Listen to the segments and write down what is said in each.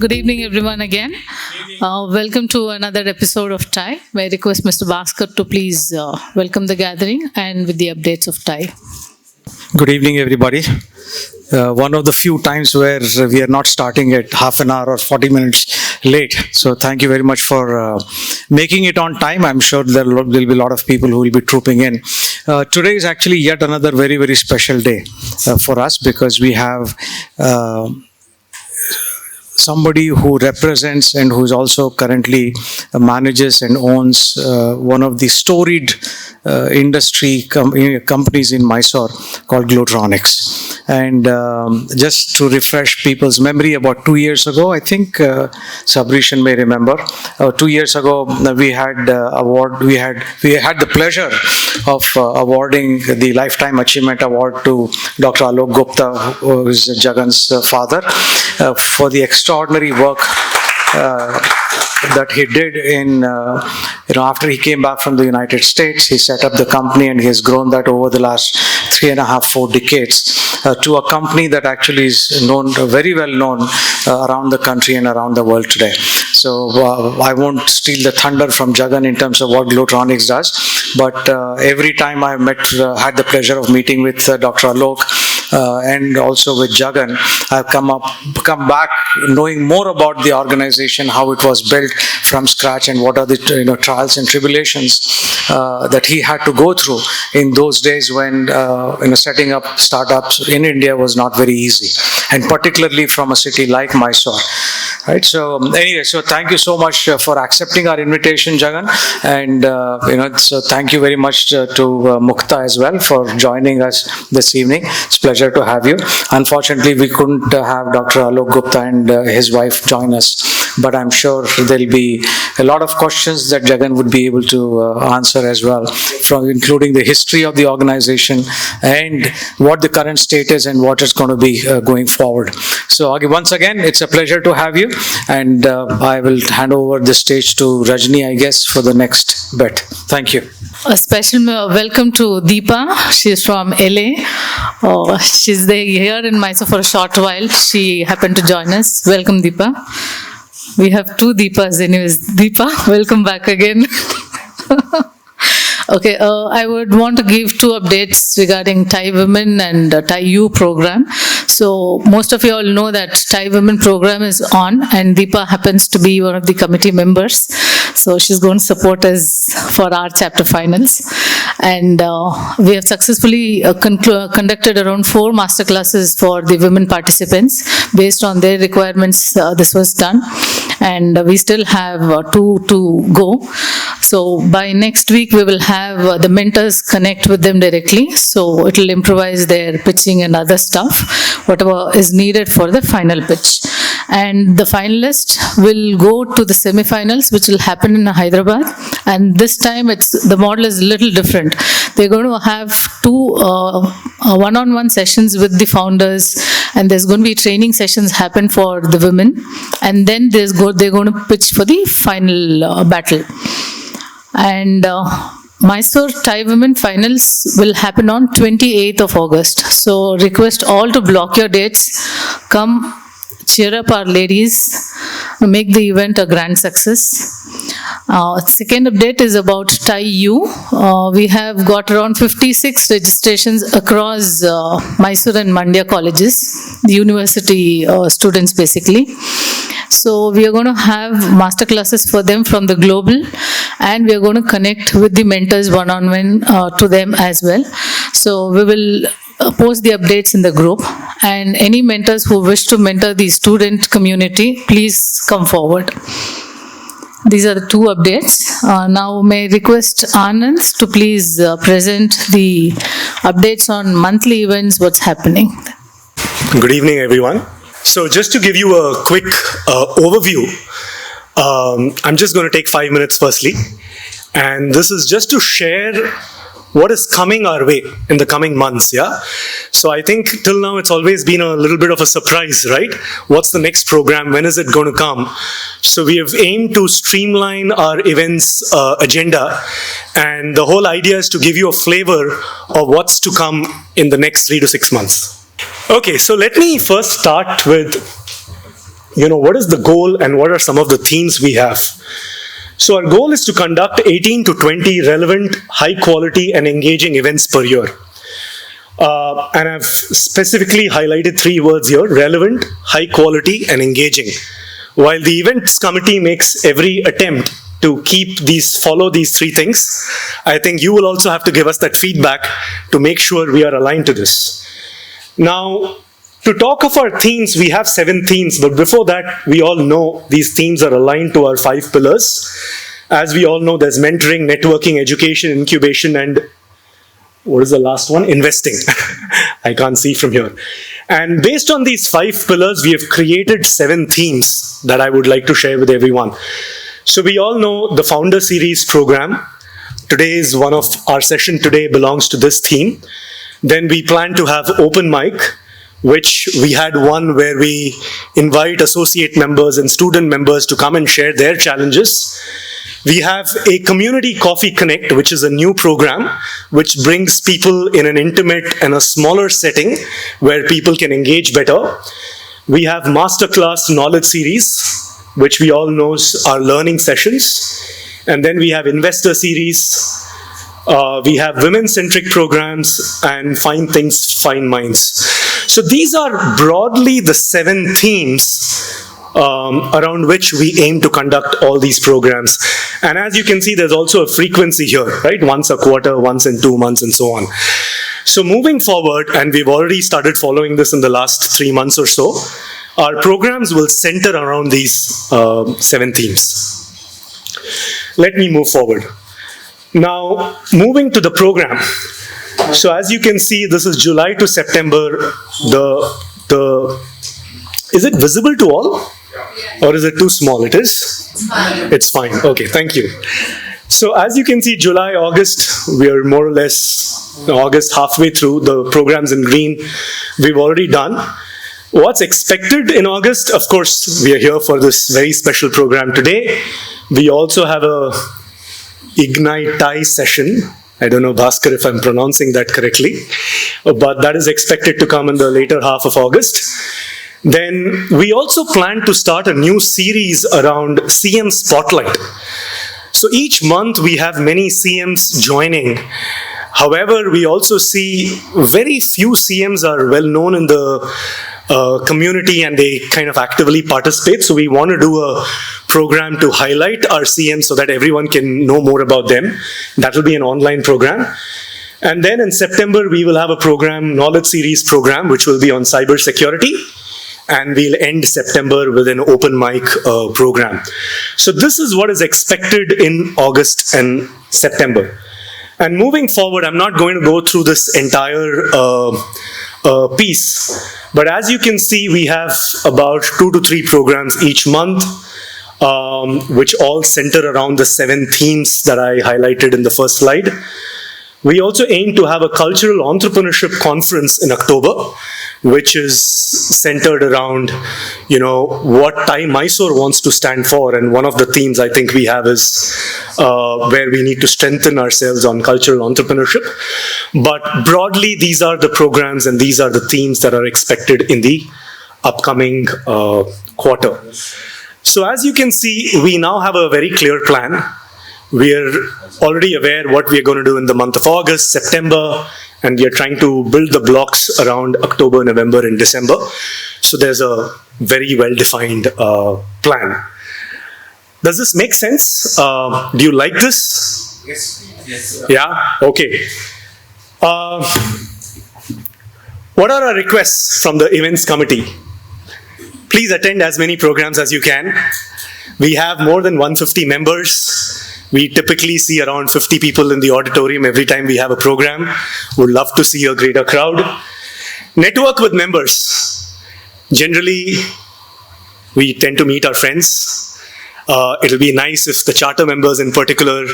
Good evening, everyone, again. Welcome to another episode of TiE. May I request Mr. Bhaskar to please welcome the gathering and with the updates of TiE. Good evening, everybody. One of the few times where we are not starting at half an hour or 40 minutes late. So thank you very much for making it on time. I'm sure there will be a lot of people who will be trooping in. Today is actually yet another very, very special day for us because we have somebody who represents and who is also currently manages and owns one of the storied industry companies in Mysuru called Glowtronics. And just to refresh people's memory, about 2 years ago, I think Sabrishan may remember, 2 years ago we had the pleasure of awarding the Lifetime Achievement Award to Dr. Alok Gupta, who is Jagan's father, for the extraordinary work that he did in, after he came back from the United States. He set up the company and he has grown that over the last 3.5-4 decades to a company that actually is known, very well known around the country and around the world today. So I won't steal the thunder from Jagan in terms of what Glowtronics does, but every time I've had the pleasure of meeting with Dr. Alok and also with Jagan, I've come back knowing more about the organization, how it was built from scratch, and what are the trials and tribulations that he had to go through in those days when setting up startups in India was not very easy, and particularly from a city like Mysuru. Right. So anyway, so thank you so much for accepting our invitation, Jagan, and so thank you very much to Mukta as well for joining us this evening. It's a pleasure to have you. Unfortunately, we couldn't have Dr. Alok Gupta and his wife join us, but I'm sure there'll be a lot of questions that Jagan would be able to answer as well, from including the history of the organization and what the current state is and what it's going to be going forward. So once again, it's a pleasure to have you, and I will hand over the stage to Rajni, I guess, for the next bit. Thank you. A special welcome to Deepa. She's from LA. She's here in Mysore for a short while. She happened to join us. Welcome, Deepa. We have two Deepas anyways. Deepa, welcome back again. Okay, I would want to give two updates regarding TiE Women and TiE program. So most of you all know that TiE Women program is on, and Deepa happens to be one of the committee members. So she's going to support us for our chapter finals. And we have successfully conducted around 4 masterclasses for the women participants. Based on their requirements, this was done. And we still have 2 to go. So by next week, we will have the mentors connect with them directly. So it will improvise their pitching and other stuff, whatever is needed for the final pitch. And the finalists will go to the semi-finals, which will happen in Hyderabad. And this time, the model is a little different. They're going to have 2 one-on-one sessions with the founders, and there's going to be training sessions happen for the women. And then they're going to pitch for the final battle. And Mysore TiE Women Finals will happen on 28th of August. So request all to block your dates. Come cheer up our ladies, make the event a grand success. Second update is about TiE. We have got around 56 registrations across Mysore and Mandya colleges, university students basically. So we are going to have master classes for them from the global, and we are going to connect with the mentors one-on-one to them as well. So we will post the updates in the group, and any mentors who wish to mentor the student community, please come forward. These are the 2 updates. Now may I request Anand to please present the updates on monthly events, what's happening. Good evening, everyone. So just to give you a quick overview, I'm just going to take 5 minutes firstly. And this is just to share what is coming our way in the coming months, yeah? So I think till now it's always been a little bit of a surprise, right? What's the next program? When is it going to come? So we have aimed to streamline our events agenda, and the whole idea is to give you a flavor of what's to come in the next 3 to 6 months. Okay, so let me first start with what is the goal and what are some of the themes we have. So our goal is to conduct 18 to 20 relevant, high quality and engaging events per year. And I've specifically highlighted 3 words here: relevant, high quality and engaging. While the events committee makes every attempt to follow these 3 things, I think you will also have to give us that feedback to make sure we are aligned to this. Now, to talk of our themes, we have 7 themes, but before that, we all know these themes are aligned to our 5 pillars. As we all know, there's mentoring, networking, education, incubation, and what is the last one? Investing. I can't see from here. And based on these 5 pillars, we have created 7 themes that I would like to share with everyone. So we all know the Founder Series program. Today's one of our session today belongs to this theme. Then we plan to have open mic, which we had one where we invite associate members and student members to come and share their challenges. We have a Community Coffee Connect, which is a new program which brings people in an intimate and a smaller setting where people can engage better. We have Masterclass Knowledge Series, which we all know are learning sessions. And then we have Investor Series. We have women-centric programs and Fine Things, Fine Minds. So these are broadly the 7 themes around which we aim to conduct all these programs. And as you can see, there's also a frequency here, right? Once a quarter, once in 2 months, and so on. So moving forward, and we've already started following this in the last 3 months or so, our programs will center around these 7 themes. Let me move forward. Now, moving to the program. So as you can see, this is July to September. Is it visible to all? Or is it too small? It is? It's fine. Okay, thank you. So as you can see, July, August, we are more or less August halfway through. The programs in green we've already done. What's expected in August? Of course, we are here for this very special program today. We also have a Ignite TiE session. I don't know, Bhaskar, if I'm pronouncing that correctly, but that is expected to come in the later half of August. Then we also plan to start a new series around CM Spotlight. So each month we have many CMs joining. However, we also see very few CMs are well known in the community and they kind of actively participate. So we want to do a program to highlight our CMs so that everyone can know more about them. That will be an online program. And then in September, we will have a program, Knowledge Series program, which will be on cyber security. And we'll end September with an open mic program. So this is what is expected in August and September. And moving forward, I'm not going to go through this entire piece. But as you can see, we have about 2 to 3 programs each month, which all center around the 7 themes that I highlighted in the first slide. We also aim to have a cultural entrepreneurship conference in October, which is centered around, what TiE Mysuru wants to stand for. And one of the themes I think we have is where we need to strengthen ourselves on cultural entrepreneurship. But broadly, these are the programs and these are the themes that are expected in the upcoming quarter. So as you can see, we now have a very clear plan. We are already aware what we are going to do in the month of August, September, and we are trying to build the blocks around October, November, and December. So there's a very well-defined plan. Does this make sense? Do you like this? Yes. Yeah? Okay. What are our requests from the events committee? Please attend as many programs as you can. We have more than 150 members. We typically see around 50 people in the auditorium every time we have a program. Would love to see a greater crowd. Network with members. Generally, we tend to meet our friends. It'll be nice if the charter members in particular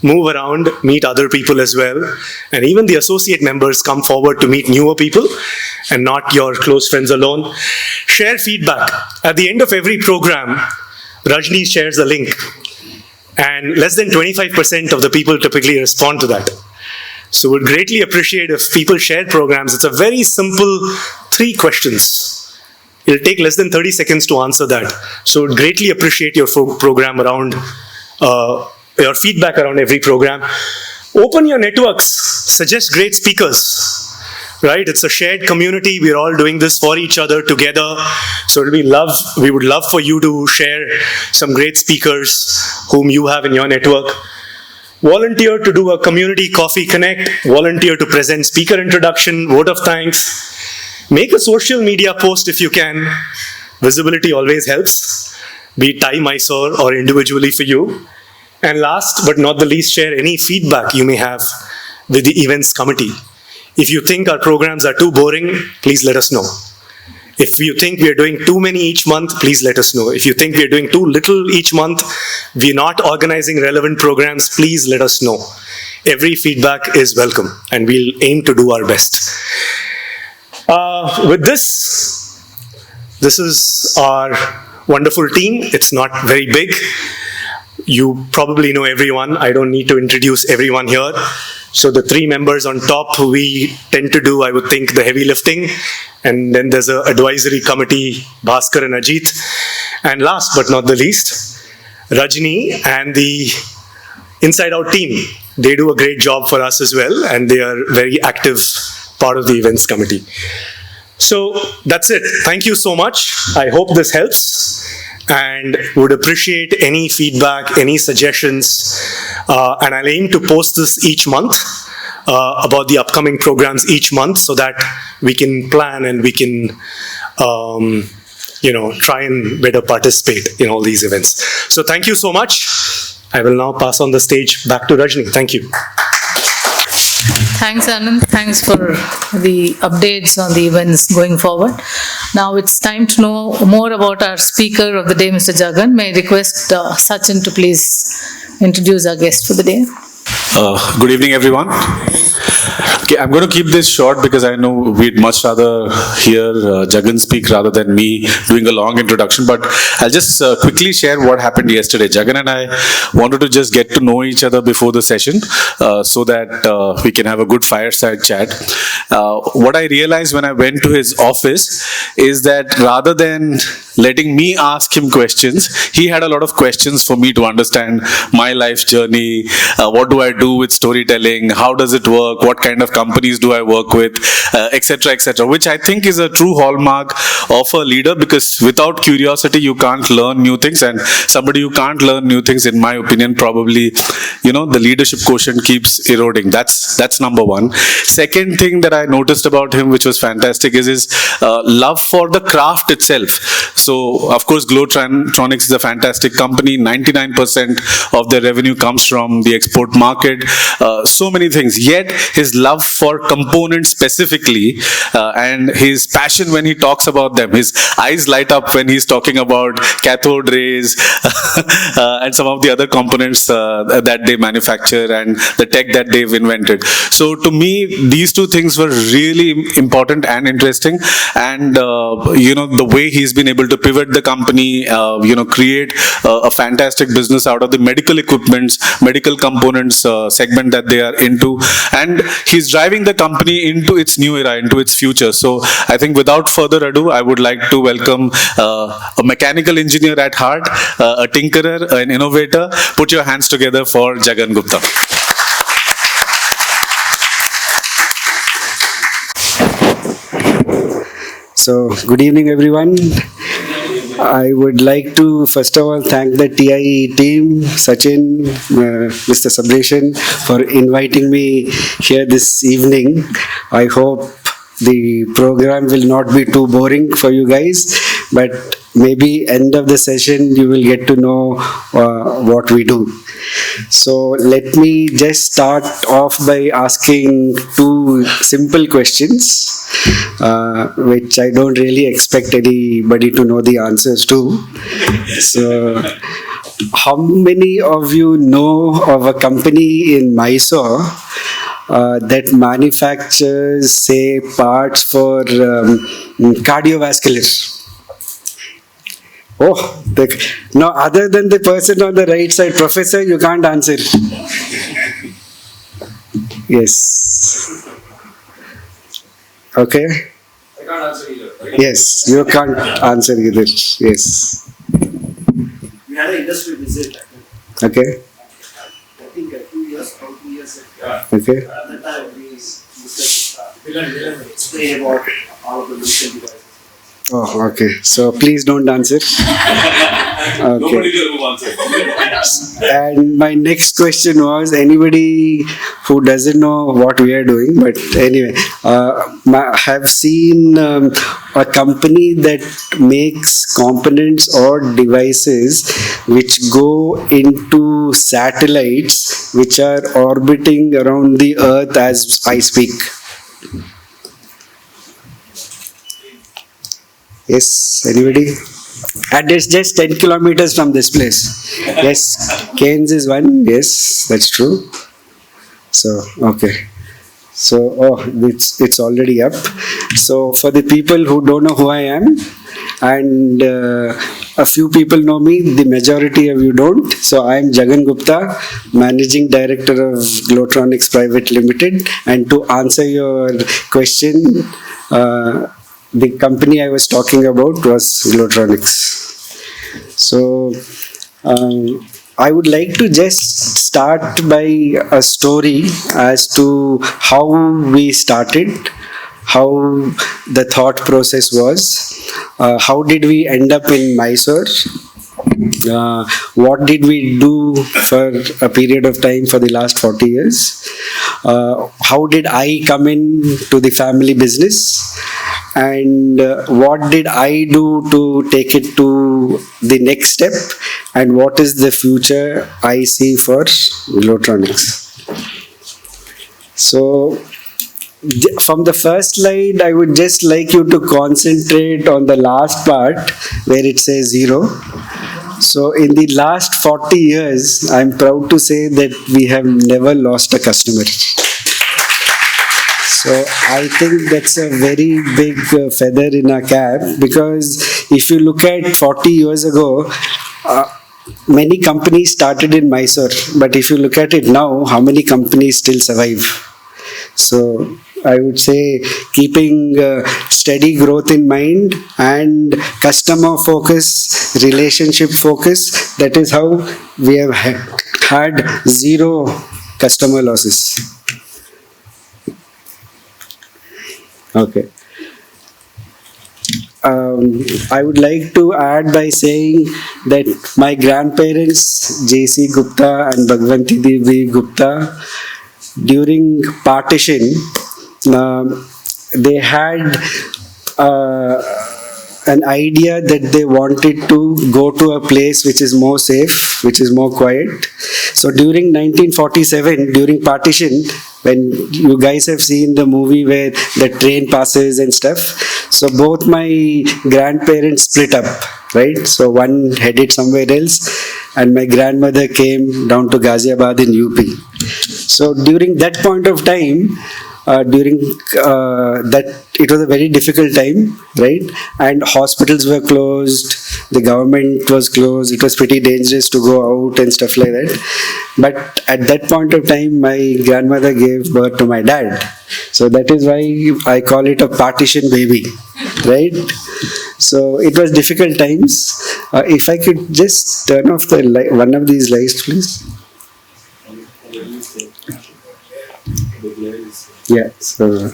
move around, meet other people as well. And even the associate members come forward to meet newer people and not your close friends alone. Share feedback. At the end of every program, Rajni shares a link. And less than 25% of the people typically respond to that. So we'd greatly appreciate if people share programs. It's a very simple 3 questions. It'll take less than 30 seconds to answer that. So greatly appreciate your program around, your feedback around every program. Open your networks, suggest great speakers. Right? It's a shared community. We're all doing this for each other together. So we would love for you to share some great speakers whom you have in your network. Volunteer to do a community coffee connect. Volunteer to present speaker introduction, vote of thanks. Make a social media post if you can. Visibility always helps. Be it TiE, Mysore, or individually for you. And last but not the least, share any feedback you may have with the events committee. If you think our programs are too boring, please let us know. If you think we are doing too many each month, please let us know. If you think we are doing too little each month, we're not organizing relevant programs, please let us know. Every feedback is welcome, and we'll aim to do our best. With this is our wonderful team. It's not very big. You probably know everyone. I don't need to introduce everyone here. So the three members on top, we tend to do, I would think, the heavy lifting. And then there's an advisory committee, Bhaskar and Ajit. And last but not the least, Rajni and the Inside Out team. They do a great job for us as well, and they are very active part of the events committee. So that's it. Thank you so much. I hope this helps, and would appreciate any feedback, any suggestions, and I'll aim to post this each month about the upcoming programs each month, so that we can plan and we can try and better participate in all these events. So thank you so much. I will now pass on the stage back to Rajni. Thank you. Thanks, Anand. Thanks for the updates on the events going forward. Now it's time to know more about our speaker of the day, Mr. Jagan. May I request Sachin to please introduce our guest for the day. Good evening, everyone. Okay, I'm going to keep this short because I know we'd much rather hear Jagan speak rather than me doing a long introduction. But I'll just quickly share what happened yesterday. Jagan and I wanted to just get to know each other before the session so that we can have a good fireside chat. What I realized when I went to his office is that rather than letting me ask him questions, he had a lot of questions for me to understand my life journey. What do I do with storytelling? How does it work? What kind of companies do I work with? Etc., etc., which I think is a true hallmark of a leader, because without curiosity, you can't learn new things. And somebody who can't learn new things, in my opinion, probably, the leadership quotient keeps eroding. That's number one. Second thing that I noticed about him, which was fantastic, is his love for the craft itself. So, of course, Glowtronics is a fantastic company. 99% of their revenue comes from the export market. So many things. Yet, his love for components specifically and his passion when he talks about them. His eyes light up when he's talking about cathode rays and some of the other components that they manufacture and the tech that they've invented. So, to me, these two things were really important and interesting. And, the way he's been able to pivot the company, create a fantastic business out of the medical equipments, medical components segment that they are into, and he's driving the company into its new era, into its future. So I think without further ado, I would like to welcome a mechanical engineer at heart, a tinkerer, an innovator. Put your hands together for Jagan Gupta. So, good evening, everyone. I would like to first of all thank the TiE team, Sachin, Mr. Sabreshan, for inviting me here this evening. I hope the program will not be too boring for you guys, but maybe end of the session you will get to know what we do. So let me just start off by asking two simple questions, which I don't really expect anybody to know the answers to. So, how many of you know of a company in Mysuru that manufactures, say, parts for cardiovascular? Oh, no, other than the person on the right side, Professor, you can't answer. Yes. Okay. Yes, you can't answer either. Yes. We had an industry visit. Okay. I think 2 years ago. Okay. At that time, we explain about all of the medical devices. Oh, okay. So please don't answer. Okay. And my next question was anybody who doesn't know what we are doing, but anyway, have seen a company that makes components or devices which go into satellites which are orbiting around the earth as I speak. Yes, anybody? And it's just 10 kilometers from this place. Yes, Cairns is one. Yes, that's true. So, okay. So, it's already up. So, for the people who don't know who I am, and a few people know me, the majority of you don't. So, I am Jagan Gupta, Managing Director of Glowtronics Private Limited. And to answer your question, the company I was talking about was Glowtronics. So, I would like to just start by a story as to how we started, how the thought process was, how did we end up in Mysore, what did we do for a period of time for the last 40 years, how did I come in to the family business, and what did I do to take it to the next step, and what is the future I see for Glowtronics. So, from the first slide, I would just like you to concentrate on the last part where it says 0. So, in the last 40 years, I'm proud to say that we have never lost a customer. So I think that's a very big feather in our cap, because if you look at 40 years ago, many companies started in Mysore, but if you look at it now, how many companies still survive? So I would say keeping steady growth in mind and customer focus, relationship focus, that is how we have had 0 customer losses. Okay. I would like to add by saying that my grandparents, J.C. Gupta and Bhagwanti Devi Gupta, during partition, they had an idea that they wanted to go to a place which is more safe, which is more quiet. So during 1947, during partition, when you guys have seen the movie where the train passes and stuff, so both my grandparents split up, right? So one headed somewhere else, and my grandmother came down to Ghaziabad in UP. So during that point of time, that it was a very difficult time, right? And hospitals were closed, the government was closed, it was pretty dangerous to go out and stuff like that. But at that point of time, my grandmother gave birth to my dad. So that is why I call it a partition baby, right? So it was difficult times. If I could just turn off the one of these lights, please. Yeah, so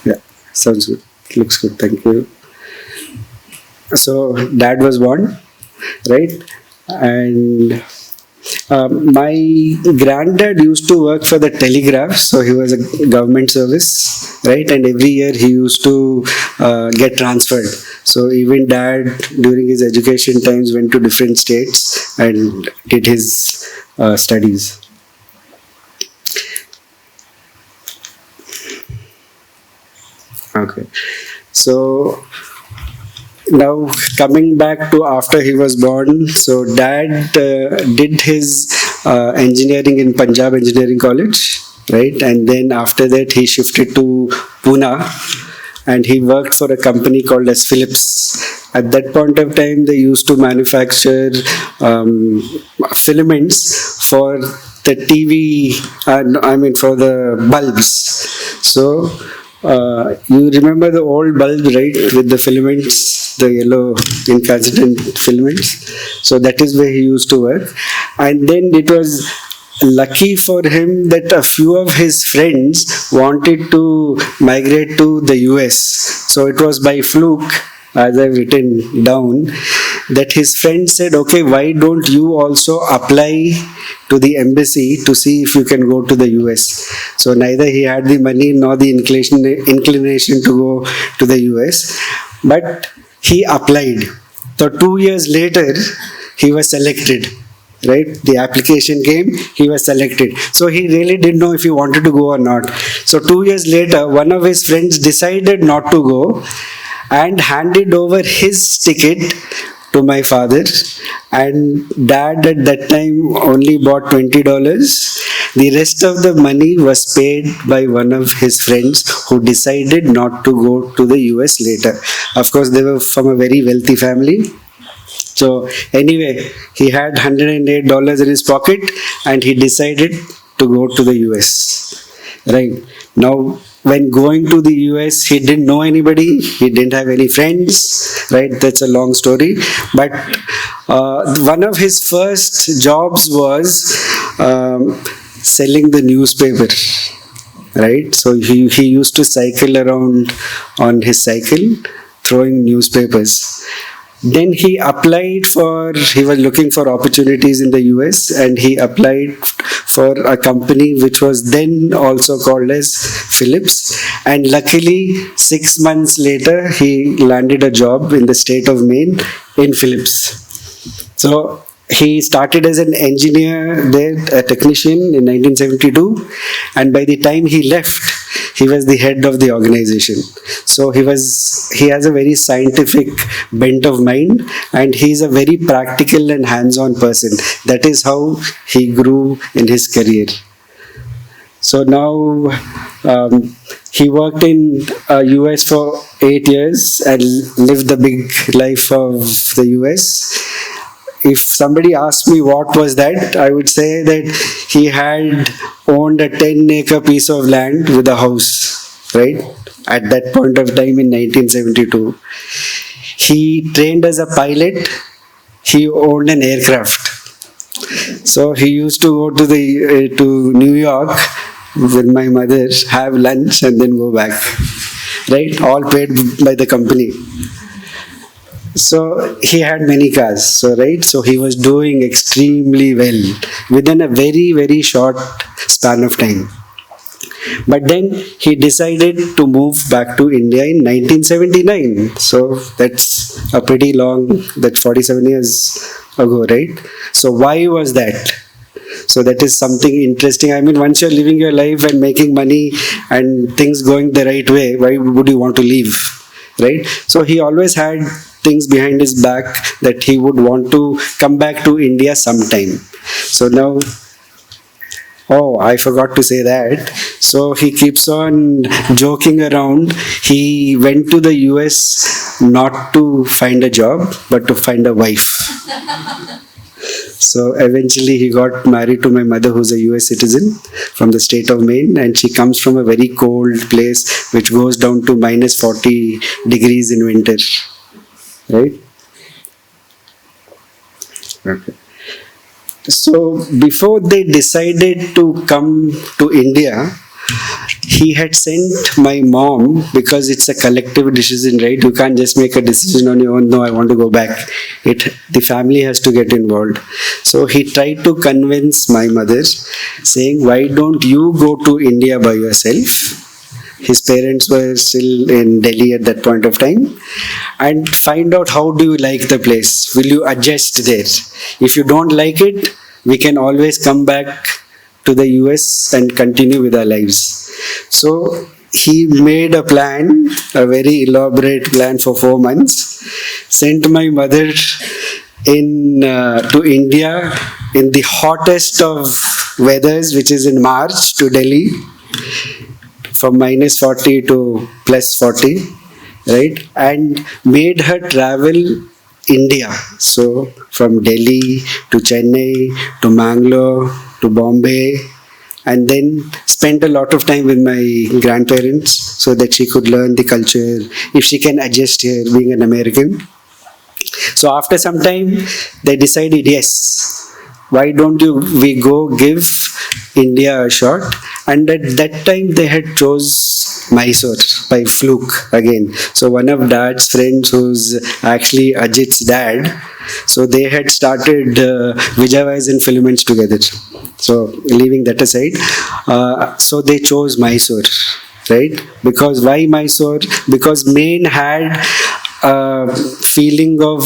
yeah, sounds good. Looks good, thank you. So dad was born, right? And my granddad used to work for the telegraph, so he was a government service, right? And every year he used to get transferred. So even dad, during his education times, went to different states and did his studies. Okay, so now coming back to after he was born, so dad did his engineering in Punjab Engineering College, right? And then after that he shifted to Pune and he worked for a company called as Philips. At that point of time, they used to manufacture filaments for the TV, for the bulbs. So, you remember the old bulb, right, with the filaments, the yellow incandescent filaments? So that is where he used to work. And then it was lucky for him that a few of his friends wanted to migrate to the US. So it was by fluke, as I've written down, that his friend said, okay, why don't you also apply to the embassy to see if you can go to the US? So neither he had the money nor the inclination to go to the US, but he applied. So 2 years later, he was selected. Right, the application came, he was selected. So he really didn't know if he wanted to go or not. So 2 years later, one of his friends decided not to go and handed over his ticket to my father, and dad at that time only bought $20. The rest of the money was paid by one of his friends who decided not to go to the US later. Of course, they were from a very wealthy family. So anyway, he had $108 in his pocket and he decided to go to the US. Right. Now, when going to the US, he didn't know anybody, he didn't have any friends, right? That's a long story. But one of his first jobs was selling the newspaper, right? So he used to cycle around on his cycle throwing newspapers. Then he was looking for opportunities in the US, and he applied for a company which was then also called as Philips. And luckily, 6 months later, he landed a job in the state of Maine in Philips. So he started as an engineer there, a technician in 1972. And by the time he left, he was the head of the organization. So he has a very scientific bent of mind, and he is a very practical and hands-on person. That is how he grew in his career. So now he worked in US for 8 years and lived the big life of the US. If somebody asked me what was that, I would say that he had owned a 10-acre piece of land with a house, right? At that point of time in 1972. He trained as a pilot. He owned an aircraft. So he used to go to New York with my mother, have lunch and then go back, right? All paid by the company. So he had many cars, so he was doing extremely well within a very, very short span of time. But then he decided to move back to India in 1979. So that's a pretty long, that's 47 years ago, right? So why was that? So that is something interesting. I mean, once you're living your life and making money and things going the right way, why would you want to leave, right? So he always had things behind his back that he would want to come back to India sometime. So now, I forgot to say that. So he keeps on joking around. He went to the US not to find a job, but to find a wife. So eventually he got married to my mother, who's a US citizen from the state of Maine, and she comes from a very cold place which goes down to minus 40 degrees in winter. Right? Okay. So before they decided to come to India, he had sent my mom, because it's a collective decision, right? You can't just make a decision on your own, no, I want to go back. The family has to get involved. So he tried to convince my mother, saying, why don't you go to India by yourself? His parents were still in Delhi at that point of time, and find out how do you like the place. Will you adjust there? If you don't like it, we can always come back to the US and continue with our lives. So he made a plan, a very elaborate plan for 4 months, sent my mother to India in the hottest of weathers, which is in March, to Delhi, from minus 40 to plus 40, right? And made her travel India. So from Delhi to Chennai to Mangalore to Bombay, and then spent a lot of time with my grandparents so that she could learn the culture, if she can adjust here being an American. So after some time, they decided, yes, why don't we go give India a shot? And at that time, they had chose Mysore by fluke again. So one of Dad's friends, who's actually Ajit's dad, so they had started Vijay and Filaments together. So leaving that aside, so they chose Mysore, right? Because why Mysore? Because Maine had a feeling of,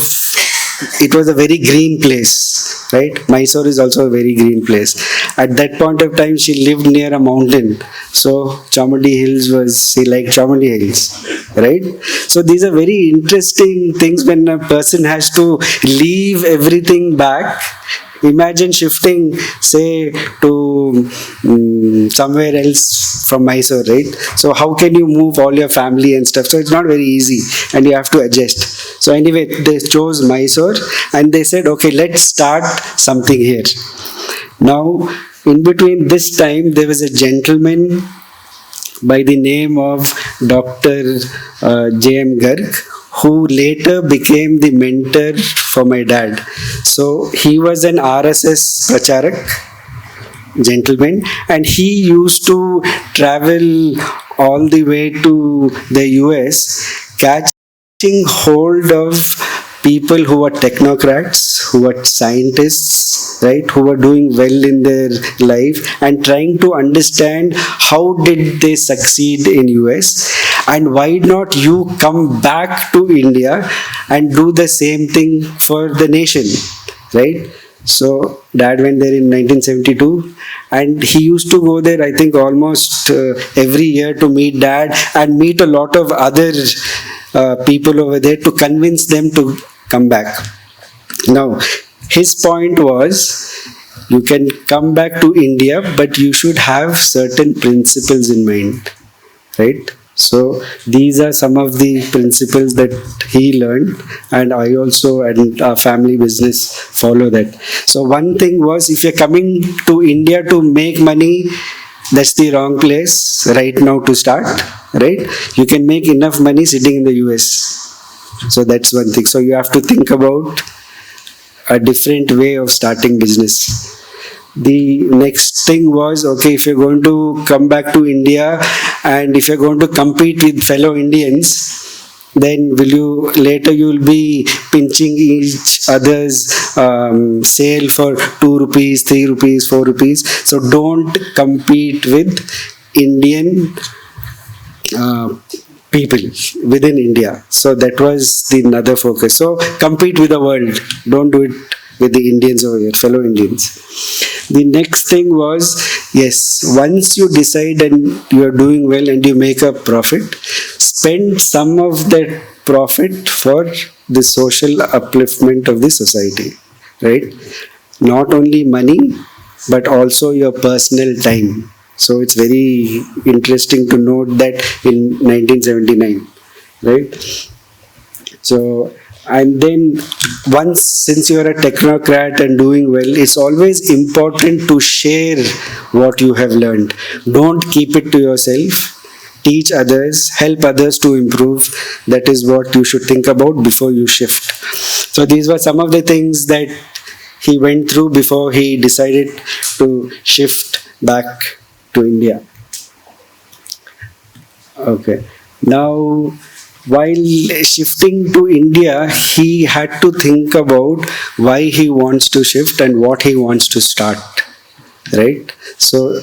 it was a very green place, right? Mysore is also a very green place. At that point of time, she lived near a mountain. So Chamundi Hills she liked Chamundi Hills, right? So these are very interesting things when a person has to leave everything back. Imagine shifting, say, to somewhere else from Mysore, right? So how can you move all your family and stuff? So it's not very easy, and you have to adjust. So anyway, they chose Mysore, and they said, okay, let's start something here. Now, in between this time, there was a gentleman by the name of Dr. J.M. Garg, who later became the mentor for my dad. So he was an RSS pracharak gentleman, and he used to travel all the way to the US, catching hold of people who are technocrats, who are scientists, right, who are doing well in their life, and trying to understand how did they succeed in US, and why not you come back to India and do the same thing for the nation, right? So Dad went there in 1972, and he used to go there, I think, almost every year to meet Dad and meet a lot of other people over there to convince them to come back. Now, his point was, you can come back to India, but you should have certain principles in mind, right? So these are some of the principles that he learned, and I also and our family business follow that. So one thing was, if you're coming to India to make money, that's the wrong place right now to start, right? You can make enough money sitting in the US. So that's one thing. So you have to think about a different way of starting business. The next thing was, okay, if you're going to come back to India and if you're going to compete with fellow Indians, then you'll be pinching each other's sale for 2 rupees, 3 rupees, 4 rupees. So don't compete with Indian people within India. So that was the another focus. So compete with the world. Don't do it with the Indians over here, fellow Indians. The next thing was, yes, once you decide and you are doing well and you make a profit, spend some of that profit for the social upliftment of the society, right? Not only money, but also your personal time. So it's very interesting to note that in 1979, right? So, and then once, since you are a technocrat and doing well, it's always important to share what you have learned. Don't keep it to yourself. Teach others, help others to improve. That is what you should think about before you shift. So these were some of the things that he went through before he decided to shift back to India. Okay. Now, while shifting to India, he had to think about why he wants to shift and what he wants to start, right? So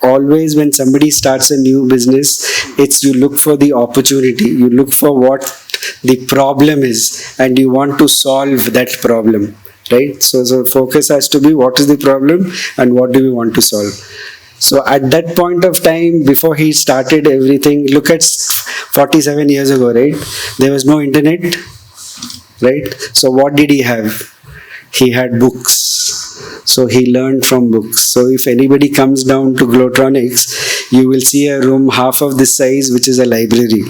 always when somebody starts a new business, you look for the opportunity, you look for what the problem is, and you want to solve that problem, right? So focus has to be, what is the problem and what do we want to solve? So at that point of time, before he started everything, look at 47 years ago, right? There was no internet, right? So what did he have? He had books. So he learned from books. So if anybody comes down to Glowtronics, you will see a room half of this size, which is a library.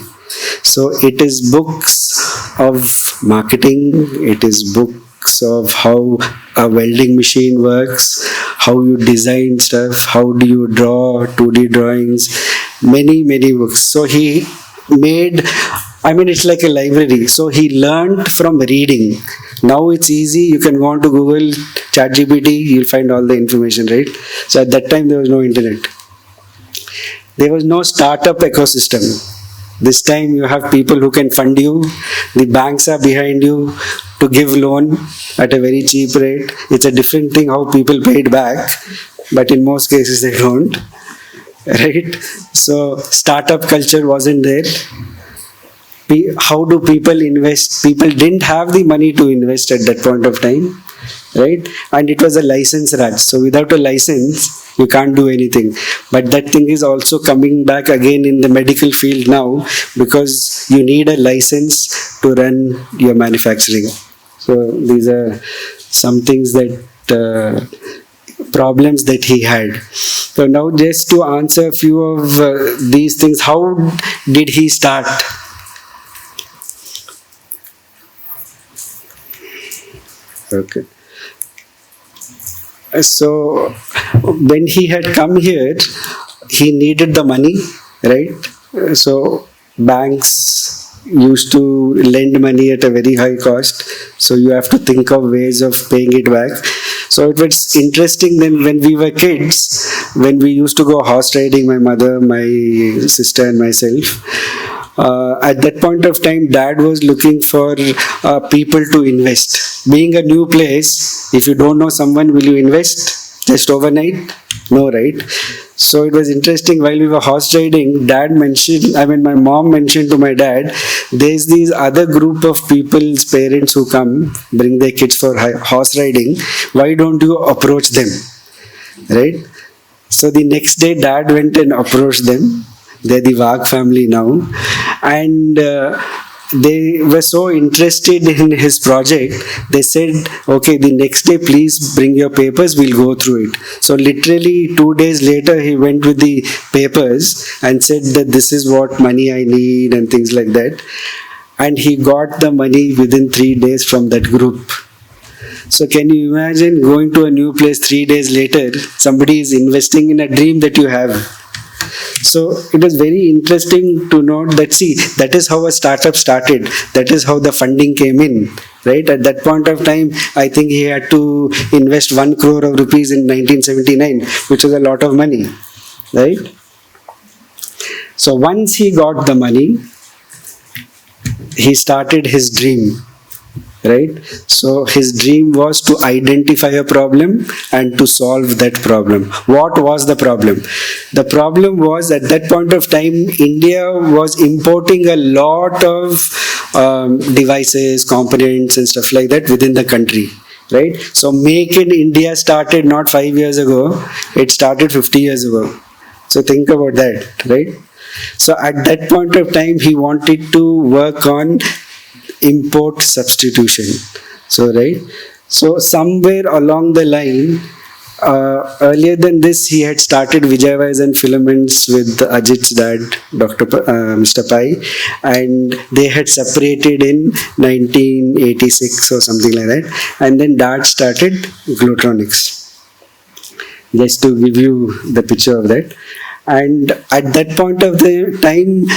So it is books of marketing, it is book basics of how a welding machine works, how you design stuff, how do you draw 2D drawings, many books. So he made, it's like a library. So he learned from reading. Now it's easy. You can go on to Google, ChatGPT, you'll find all the information, right? So at that time, there was no internet. There was no startup ecosystem. This time you have people who can fund you. The banks are behind you to give loan at a very cheap rate. It's a different thing how people pay it back, but in most cases they don't, right? So startup culture wasn't there. How do people invest? People didn't have the money to invest at that point of time, right? And it was a license raj. So without a license, you can't do anything. But that thing is also coming back again in the medical field now, because you need a license to run your manufacturing. So these are some things that problems that he had. So now just to answer a few of these things, how did he start? Okay. So when he had come here, he needed the money, right? So banks used to lend money at a very high cost. So you have to think of ways of paying it back. So it was interesting then when we were kids, when we used to go horse riding, my mother, my sister and myself. At that point of time, Dad was looking for people to invest. Being a new place, if you don't know someone, will you invest just overnight? No, right? So it was interesting while we were horse riding, my mom mentioned to my dad, there's these other group of people's parents who come, bring their kids for horse riding. Why don't you approach them? Right? So the next day, Dad went and approached them. They're the Wag family now. And they were so interested in his project, they said, okay, the next day, please bring your papers, we'll go through it. So literally 2 days later, he went with the papers and said that this is what money I need and things like that. And he got the money within 3 days from that group. So can you imagine going to a new place 3 days later, somebody is investing in a dream that you have. So it was very interesting to note that, see, that is how a startup started. That is how the funding came in, right? At that point of time, I think he had to invest 1 crore of rupees in 1979, which was a lot of money, right? So once he got the money, he started his dream. Right? So his dream was to identify a problem and to solve that problem. What was the problem? The problem was at that point of time, India was importing a lot of devices, components and stuff like that within the country. Right? So Make in India started not 5 years ago, it started 50 years ago. So think about that, right? So at that point of time, he wanted to work on import substitution. So somewhere along the line, earlier than this, he had started Vijayawires and Filaments with Ajit's dad, Mr. Pai, and they had separated in 1986 or something like that. And then Dad started Glowtronics. Just to give you the picture of that. And at that point of the time,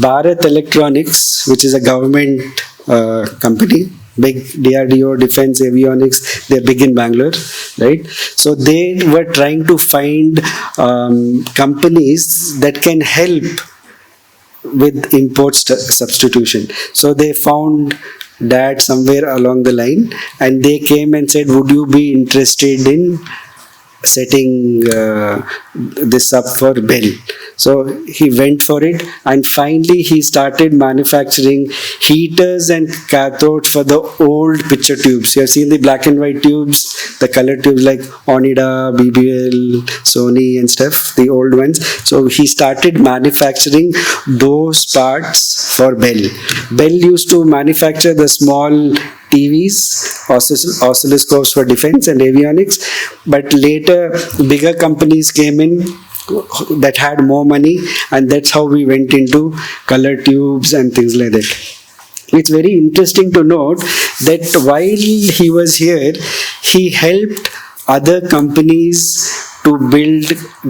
Bharat Electronics, which is a government company, big DRDO, Defense Avionics, they're big in Bangalore, right? So they were trying to find companies that can help with import substitution. So they found Dad somewhere along the line and they came and said, would you be interested in setting this up for Bell? So he went for it and finally he started manufacturing heaters and cathodes for the old picture tubes. You have seen the black and white tubes, the color tubes like Onida, BBL, Sony and stuff, the old ones. So he started manufacturing those parts for Bell. Bell used to manufacture the small TVs, oscilloscopes for defense and avionics, but later bigger companies came in that had more money, and that's how we went into color tubes and things like that. it's very interesting to note that while he was here, he helped other companies to build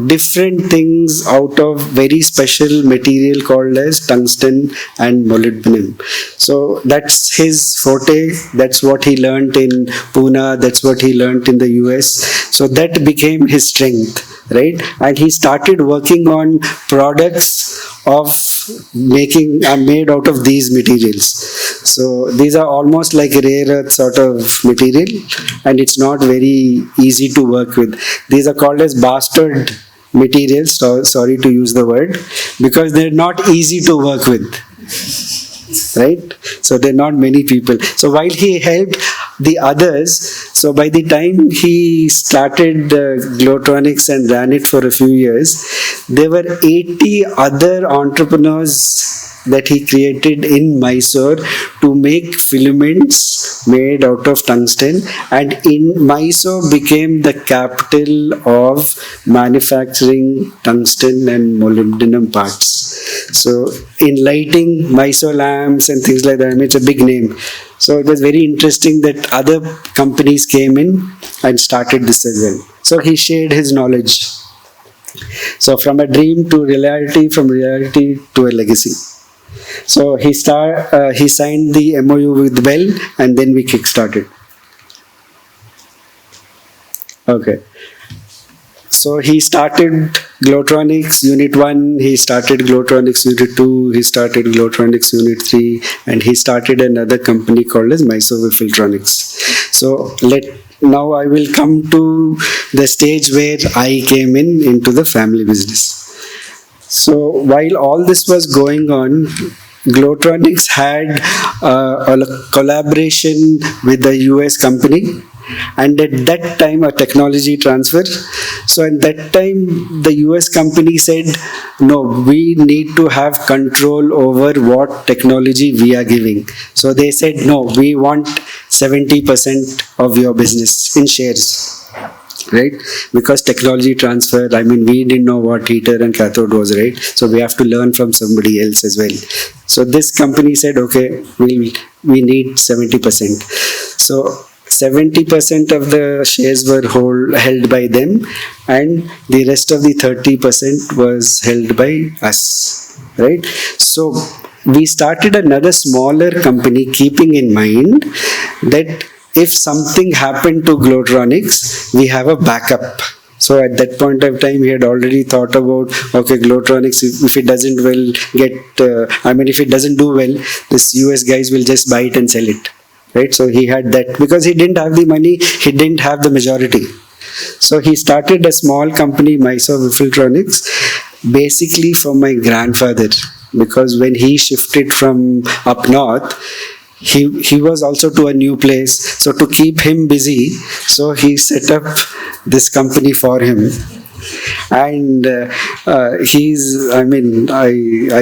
different things out of very special material called as tungsten and molybdenum. So that's his forte. That's what he learned in Pune. That's what he learned in the US. So that became his strength, right? And he started working on products of making made out of these materials. So these are almost like rare earth sort of material, and it's not very easy to work with. These are called as bastard materials, sorry to use the word, because they're not easy to work with, right? So there are not many people. So while he helped the others, so by the time he started Glowtronics and ran it for a few years, there were 80 other entrepreneurs that he created in Mysore to make filaments made out of tungsten, and in Mysore became the capital of manufacturing tungsten and molybdenum parts. So in lighting, Mysore lamps and things like that, I mean, it's a big name. So it was very interesting that other companies came in and started this as well. So he shared his knowledge. So from a dream to reality, from reality to a legacy. So he signed the MOU with Bell, and then we kick-started. Okay. So he started Glowtronics Unit 1, he started Glowtronics Unit 2, he started Glowtronics Unit 3, and he started another company called as Mysuru Filtronics. So now I will come to the stage where I came into the family business. So while all this was going on, Glowtronics had a collaboration with the US company, and at that time a technology transfer. So at that time the US company said, no, we need to have control over what technology we are giving. So they said, no, we want 70% of your business in shares. Right? Because technology transfer, I mean, we didn't know what heater and cathode was, right? So we have to learn from somebody else as well. So this company said, okay, we need 70%. So 70% of the shares were held by them, and the rest of the 30% was held by us, right? So we started another smaller company, keeping in mind that if something happened to Glowtronics, we have a backup. So at that point of time, we had already thought about, okay, Glowtronics, if it doesn't if it doesn't do well, this US guys will just buy it and sell it, right? So he had that, because he didn't have the money, he didn't have the majority. So he started a small company, Mysuru Filtronics, basically for my grandfather, because when he shifted from up north, he was also to a new place, so to keep him busy, so he set up this company for him. And I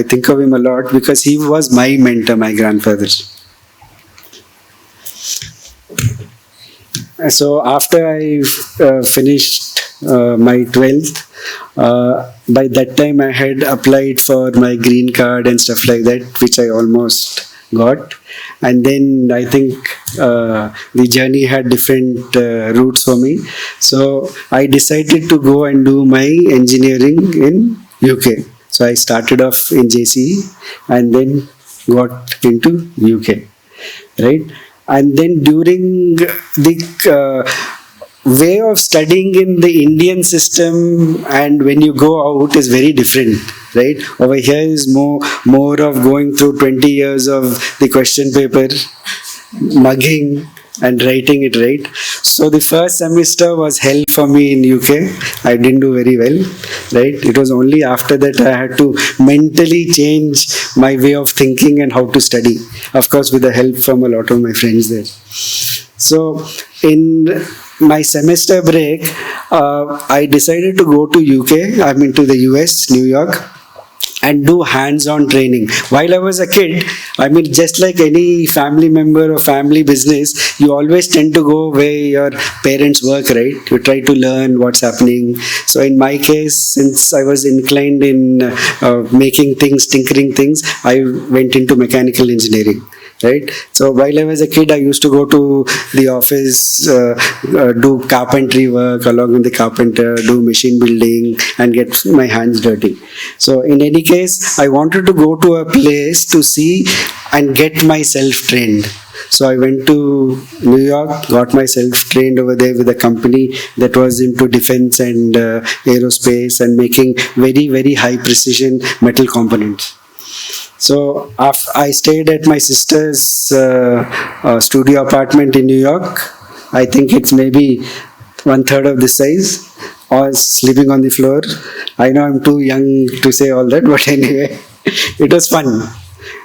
think of him a lot because he was my mentor, my grandfather. So after I finished my 12th, by that time I had applied for my green card and stuff like that, which I almost got. And then I think the journey had different routes for me. So I decided to go and do my engineering in UK. So I started off in JCE and then got into UK, right? And then during the way of studying in the Indian system and when you go out is very different, right? Over here is more of going through 20 years of the question paper, mugging and writing it, right? So the first semester was hell for me in UK. I didn't do very well, right? It was only after that I had to mentally change my way of thinking and how to study. Of course, with the help from a lot of my friends there. So in my semester break, I decided to go to to the US, New York, and do hands-on training. While I was a kid, just like any family member or family business, you always tend to go where your parents work, right? You try to learn what's happening. So in my case, since I was inclined in making things, tinkering things, I went into mechanical engineering. right? So while I was a kid, I used to go to the office, do carpentry work along with the carpenter, do machine building, and get my hands dirty. So in any case, I wanted to go to a place to see and get myself trained. So I went to New York, got myself trained over there with a company that was into defense and aerospace and making very, very high precision metal components. So I stayed at my sister's studio apartment in New York. I think it's maybe 1/3 of this size. I was sleeping on the floor. I know I'm too young to say all that, but anyway, it was fun,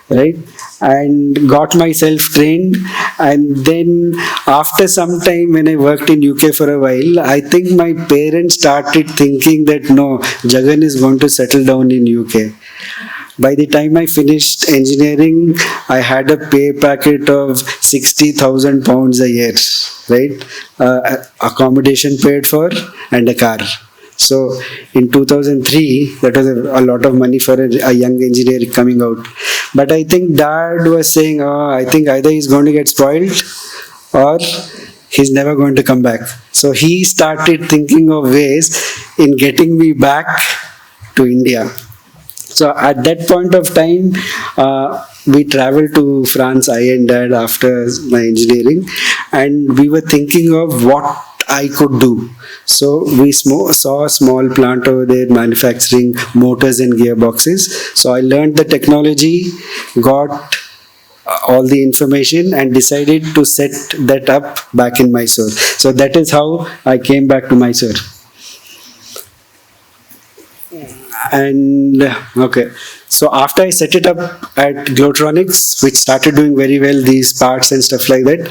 right? And got myself trained. And then after some time, when I worked in UK for a while, I think my parents started thinking that no, Jagan is going to settle down in UK. By the time I finished engineering, I had a pay packet of 60,000 pounds a year, right? Accommodation paid for and a car. So in 2003, that was a lot of money for a young engineer coming out. But I think Dad was saying, oh, I think either he's going to get spoiled or he's never going to come back. So he started thinking of ways in getting me back to India. So at that point of time, we traveled to France, I and Dad, after my engineering, and we were thinking of what I could do. So we saw a small plant over there manufacturing motors and gearboxes. So I learned the technology, got all the information, and decided to set that up back in Mysuru. So that is how I came back to Mysuru. And okay, so after I set it up at Glowtronics, which started doing very well, these parts and stuff like that,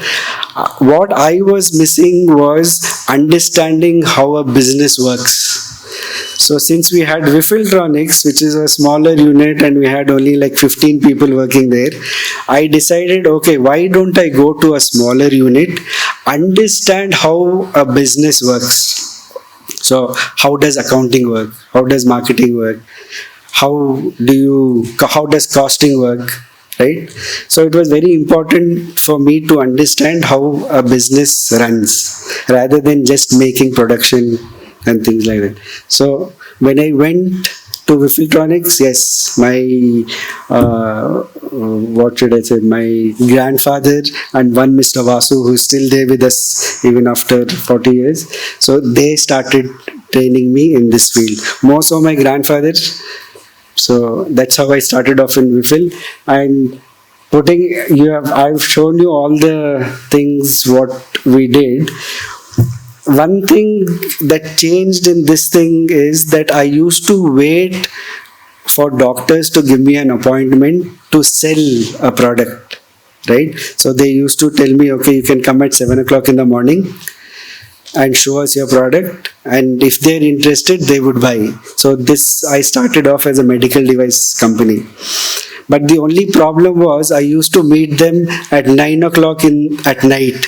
what I was missing was understanding how a business works. So since we had Glowtronics, which is a smaller unit, and we had only like 15 people working there, I decided, okay, why don't I go to a smaller unit, understand how a business works. So how does accounting work? How does marketing work? How does costing work? Right? So it was very important for me to understand how a business runs rather than just making production and things like that. So when I went to Glowtronics, yes, my my grandfather and one Mr. Vasu, who's still there with us even after 40 years. So they started training me in this field. More so my grandfather. So that's how I started off in Wifil. And I've shown you all the things what we did. One thing that changed in this thing is that I used to wait for doctors to give me an appointment to sell a product, right? So they used to tell me, okay, you can come at 7 o'clock in the morning and show us your product, and if they're interested, they would buy. So I started off as a medical device company. But the only problem was I used to meet them at 9 o'clock at night.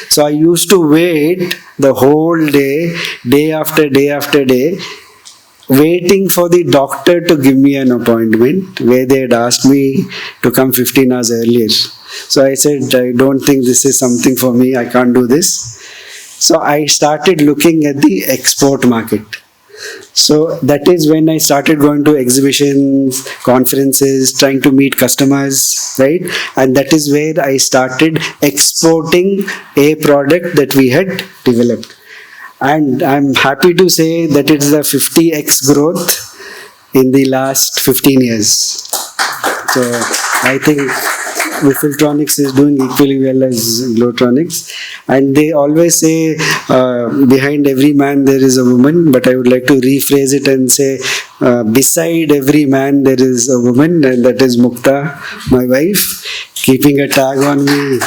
So I used to wait the whole day, day after day after day, waiting for the doctor to give me an appointment where they had asked me to come 15 hours earlier. So I said, I don't think this is something for me, I can't do this. So I started looking at the export market. So that is when I started going to exhibitions, conferences, trying to meet customers, right? And that is where I started exporting a product that we had developed. And I'm happy to say that it is a 50x growth in the last 15 years. So I think Glowtronics is doing equally well as Glowtronics. And they always say, behind every man there is a woman, but I would like to rephrase it and say, beside every man there is a woman, and that is Mukta, my wife, keeping a tag on me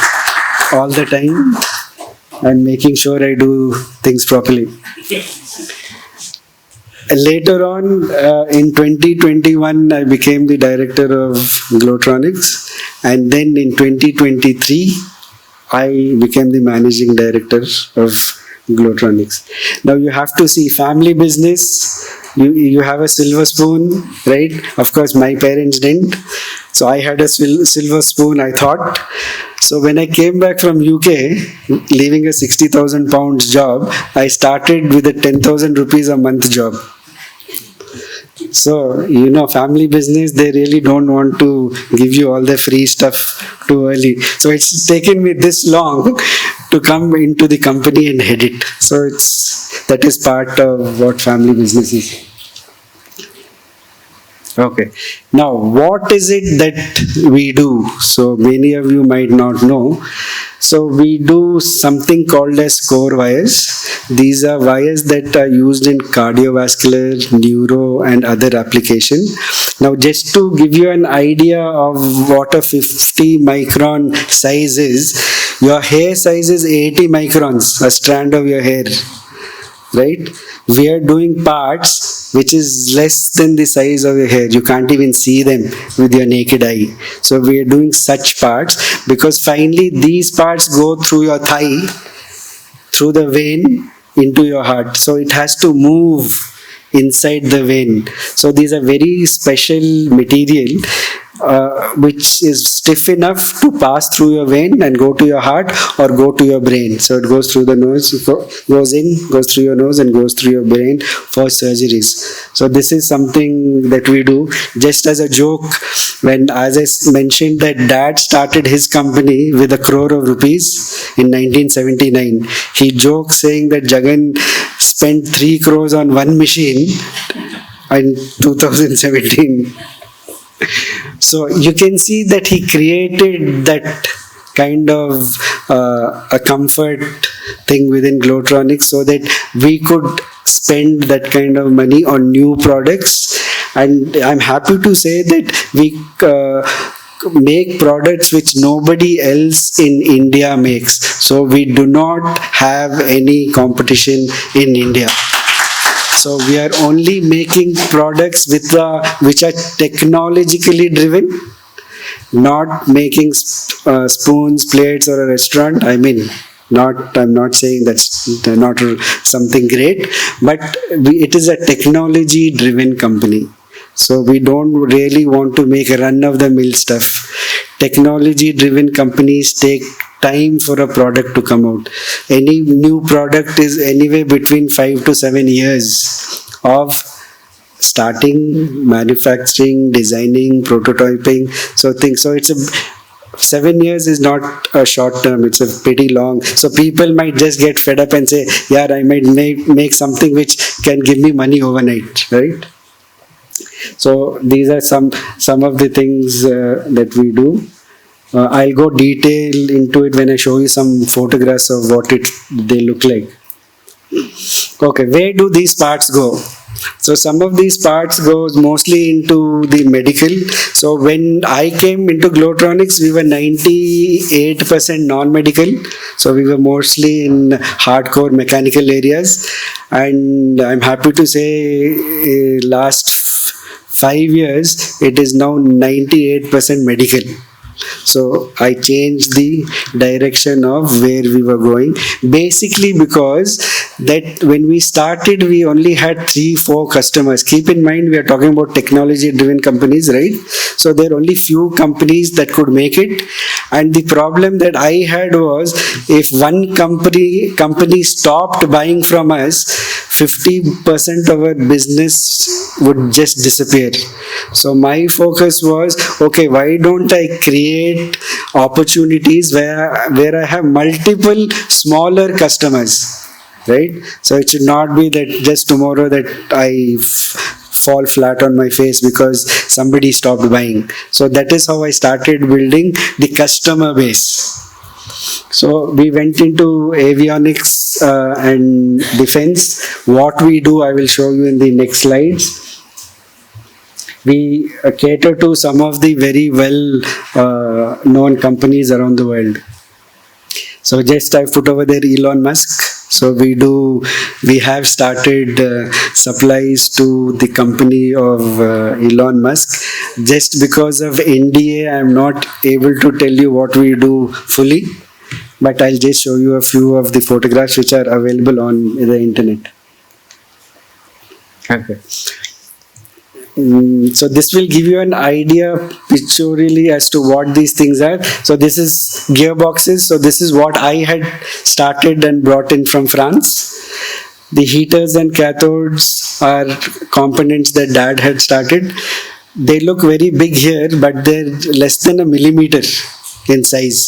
all the time and making sure I do things properly. Later on, in 2021, I became the director of Glowtronics, and then in 2023, I became the managing director of Glowtronics. Now you have to see family business. You have a silver spoon, right? Of course, my parents didn't. So I had a silver spoon, I thought. So when I came back from UK, leaving a 60,000 pounds job, I started with a 10,000 rupees a month job. So, family business, they really don't want to give you all the free stuff too early. So it's taken me this long to come into the company and head it. So that is part of what family business is. Okay. Now, what is it that we do? So many of you might not know. So we do something called as core wires. These are wires that are used in cardiovascular, neuro, and other application. Now, just to give you an idea of what a 50 micron size is, your hair size is 80 microns, a strand of your hair, right? We are doing parts which is less than the size of your hair. You can't even see them with your naked eye. So we are doing such parts because finally these parts go through your thigh, through the vein into your heart. So it has to move inside the vein. So these are very special material which is stiff enough to pass through your vein and go to your heart or go to your brain. So it goes through the nose, goes in, goes through your nose and goes through your brain for surgeries. So this is something that we do. Just as a joke, when, as I mentioned, that dad started his company with 1 crore of rupees in 1979. He joked saying that Jagan spent 3 crores on one machine in 2017. So you can see that he created that kind of a comfort thing within Glowtronics so that we could spend that kind of money on new products. And I'm happy to say that we make products which nobody else in India makes. So we do not have any competition in India. So we are only making products which are technologically driven, not making spoons, plates, or a restaurant. I'm not saying that's not something great, but it is a technology driven company. So we don't really want to make a run-of-the-mill stuff. Technology-driven companies take time for a product to come out. Any new product is anywhere between 5 to 7 years of starting, manufacturing, designing, prototyping. So it's 7 years is not a short term, it's a pretty long. So people might just get fed up and say, yeah, I might make something which can give me money overnight, right? So these are some of the things that we do. I'll go detail into it when I show you some photographs of what they look like. Okay, where do these parts go? So some of these parts goes mostly into the medical. So when I came into Glowtronics, we were 98% non-medical. So we were mostly in hardcore mechanical areas. And I'm happy to say last 5 years, it is now 98% medical. So I changed the direction of where we were going, basically because that when we started, we only had 3-4 customers. Keep in mind, we are talking about technology driven companies, right? So there are only few companies that could make it. And the problem that I had was, if one company stopped buying from us, 50% of our business would just disappear. So my focus was, okay, why don't I create opportunities where I have multiple smaller customers, right? So it should not be that just tomorrow that I fall flat on my face because somebody stopped buying. So that is how I started building the customer base. So we went into avionics and defense. What we do, I will show you in the next slides. We cater to some of the very well known companies around the world. So just I put over there Elon Musk. So we have started supplies to the company of Elon Musk. Just because of NDA, I'm not able to tell you what we do fully. but I'll just show you a few of the photographs which are available on the internet. Okay. So this will give you an idea pictorially as to what these things are. So this is gearboxes. So this is what I had started and brought in from France. The heaters and cathodes are components that Dad had started. They look very big here, but they're less than a millimeter in size.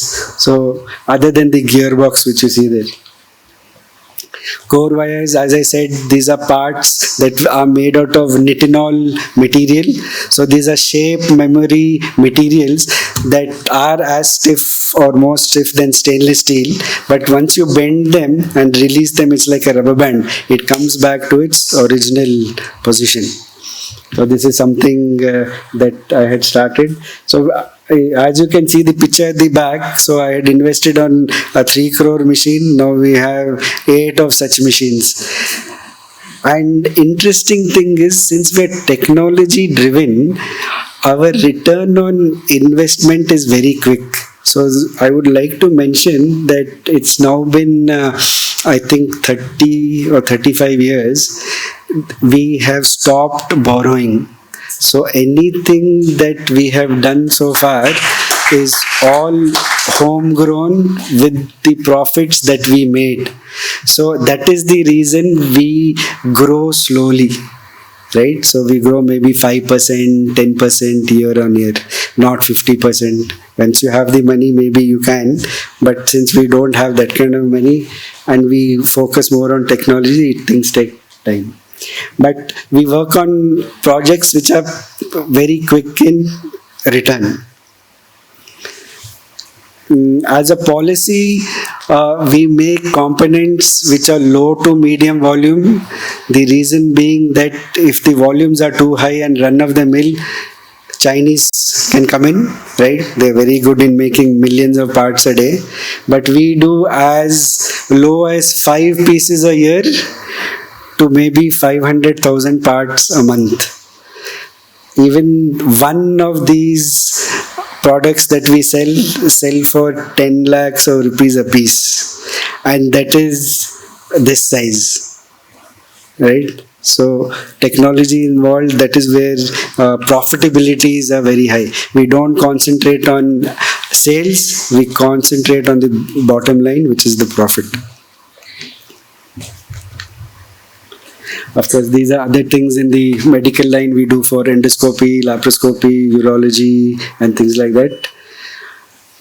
So other than the gearbox which you see there. Core wires, as I said, these are parts that are made out of nitinol material. So these are shape memory materials that are as stiff or more stiff than stainless steel. But once you bend them and release them, it's like a rubber band. It comes back to its original position. So this is something that I had started. So as you can see the picture at the back, so I had invested on a 3 crore machine. Now we have 8 of such machines. And interesting thing is, since we're technology driven, our return on investment is very quick. So I would like to mention that it's now been, I think 30 or 35 years, we have stopped borrowing. So anything that we have done so far is all homegrown with the profits that we made. So that is the reason we grow slowly, right? So we grow maybe 5%, 10% year on year, not 50%. Once you have the money, maybe you can. But since we don't have that kind of money and we focus more on technology, things take time. But we work on projects which are very quick in return. As a policy, we make components which are low to medium volume. The reason being that if the volumes are too high and run of the mill, Chinese can come in, right? They're very good in making millions of parts a day. But we do as low as 5 pieces a year to maybe 500,000 parts a month. Even one of these products that we sell for 10 lakhs of rupees a piece, and that is this size, right? So technology involved, that is where profitabilities are very high. We don't concentrate on sales, we concentrate on the bottom line, which is the profit. Of course, these are other things in the medical line we do for endoscopy, laparoscopy, urology, and things like that.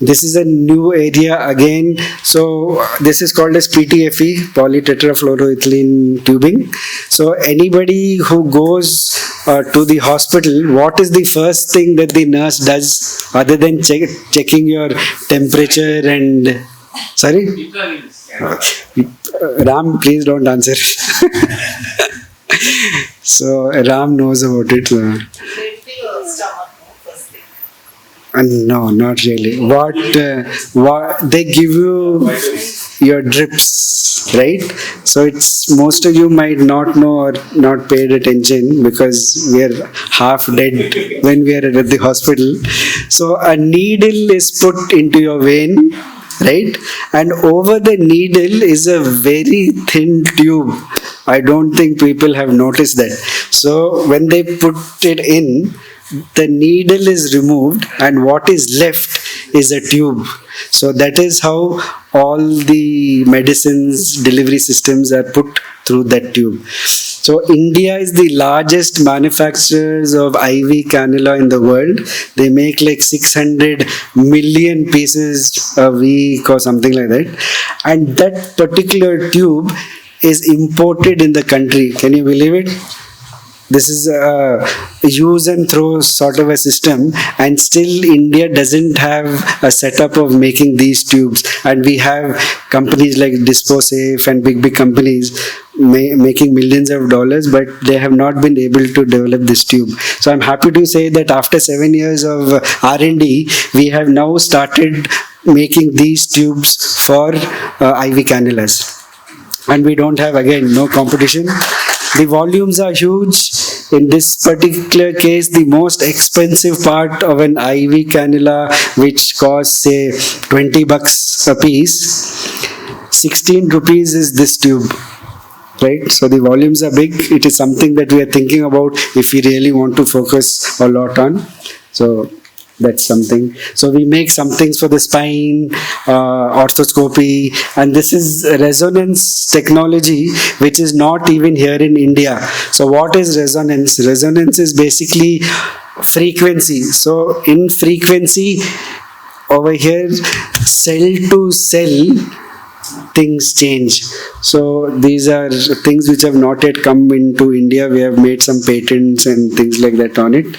This is a new area again. So this is called as PTFE, polytetrafluoroethylene tubing. So anybody who goes to the hospital, what is the first thing that the nurse does other than checking your temperature and... Sorry? Ram, please don't answer. So Ram knows about it. No, not really. What they give you your drips, right? So it's, most of you might not know or not paid attention because we are half dead when we are at the hospital. So a needle is put into your vein, right? And over the needle is a very thin tube. I don't think people have noticed that. So when they put it in, the needle is removed and what is left is a tube. So that is how all the medicines, delivery systems are put through that tube. So India is the largest manufacturers of IV cannula in the world. They make like 600 million pieces a week or something like that. And that particular tube is imported in the country. Can you believe it? This is a use and throw sort of a system, and still India doesn't have a setup of making these tubes. And we have companies like DispoSafe and big companies making millions of dollars, but they have not been able to develop this tube. So I'm happy to say that after 7 years of R&D, we have now started making these tubes for IV cannulas. And we don't have, again, no competition. The volumes are huge. In this particular case, the most expensive part of an IV cannula, which costs say 20 bucks a piece, 16 rupees is this tube. Right? So the volumes are big. It is something that we are thinking about if we really want to focus a lot on. So that's something. So we make some things for the spine, orthoscopy, and this is resonance technology, which is not even here in India. So what is resonance? Resonance is basically frequency. So in frequency, over here, cell to cell, things change. So these are things which have not yet come into India. We have made some patents and things like that on it.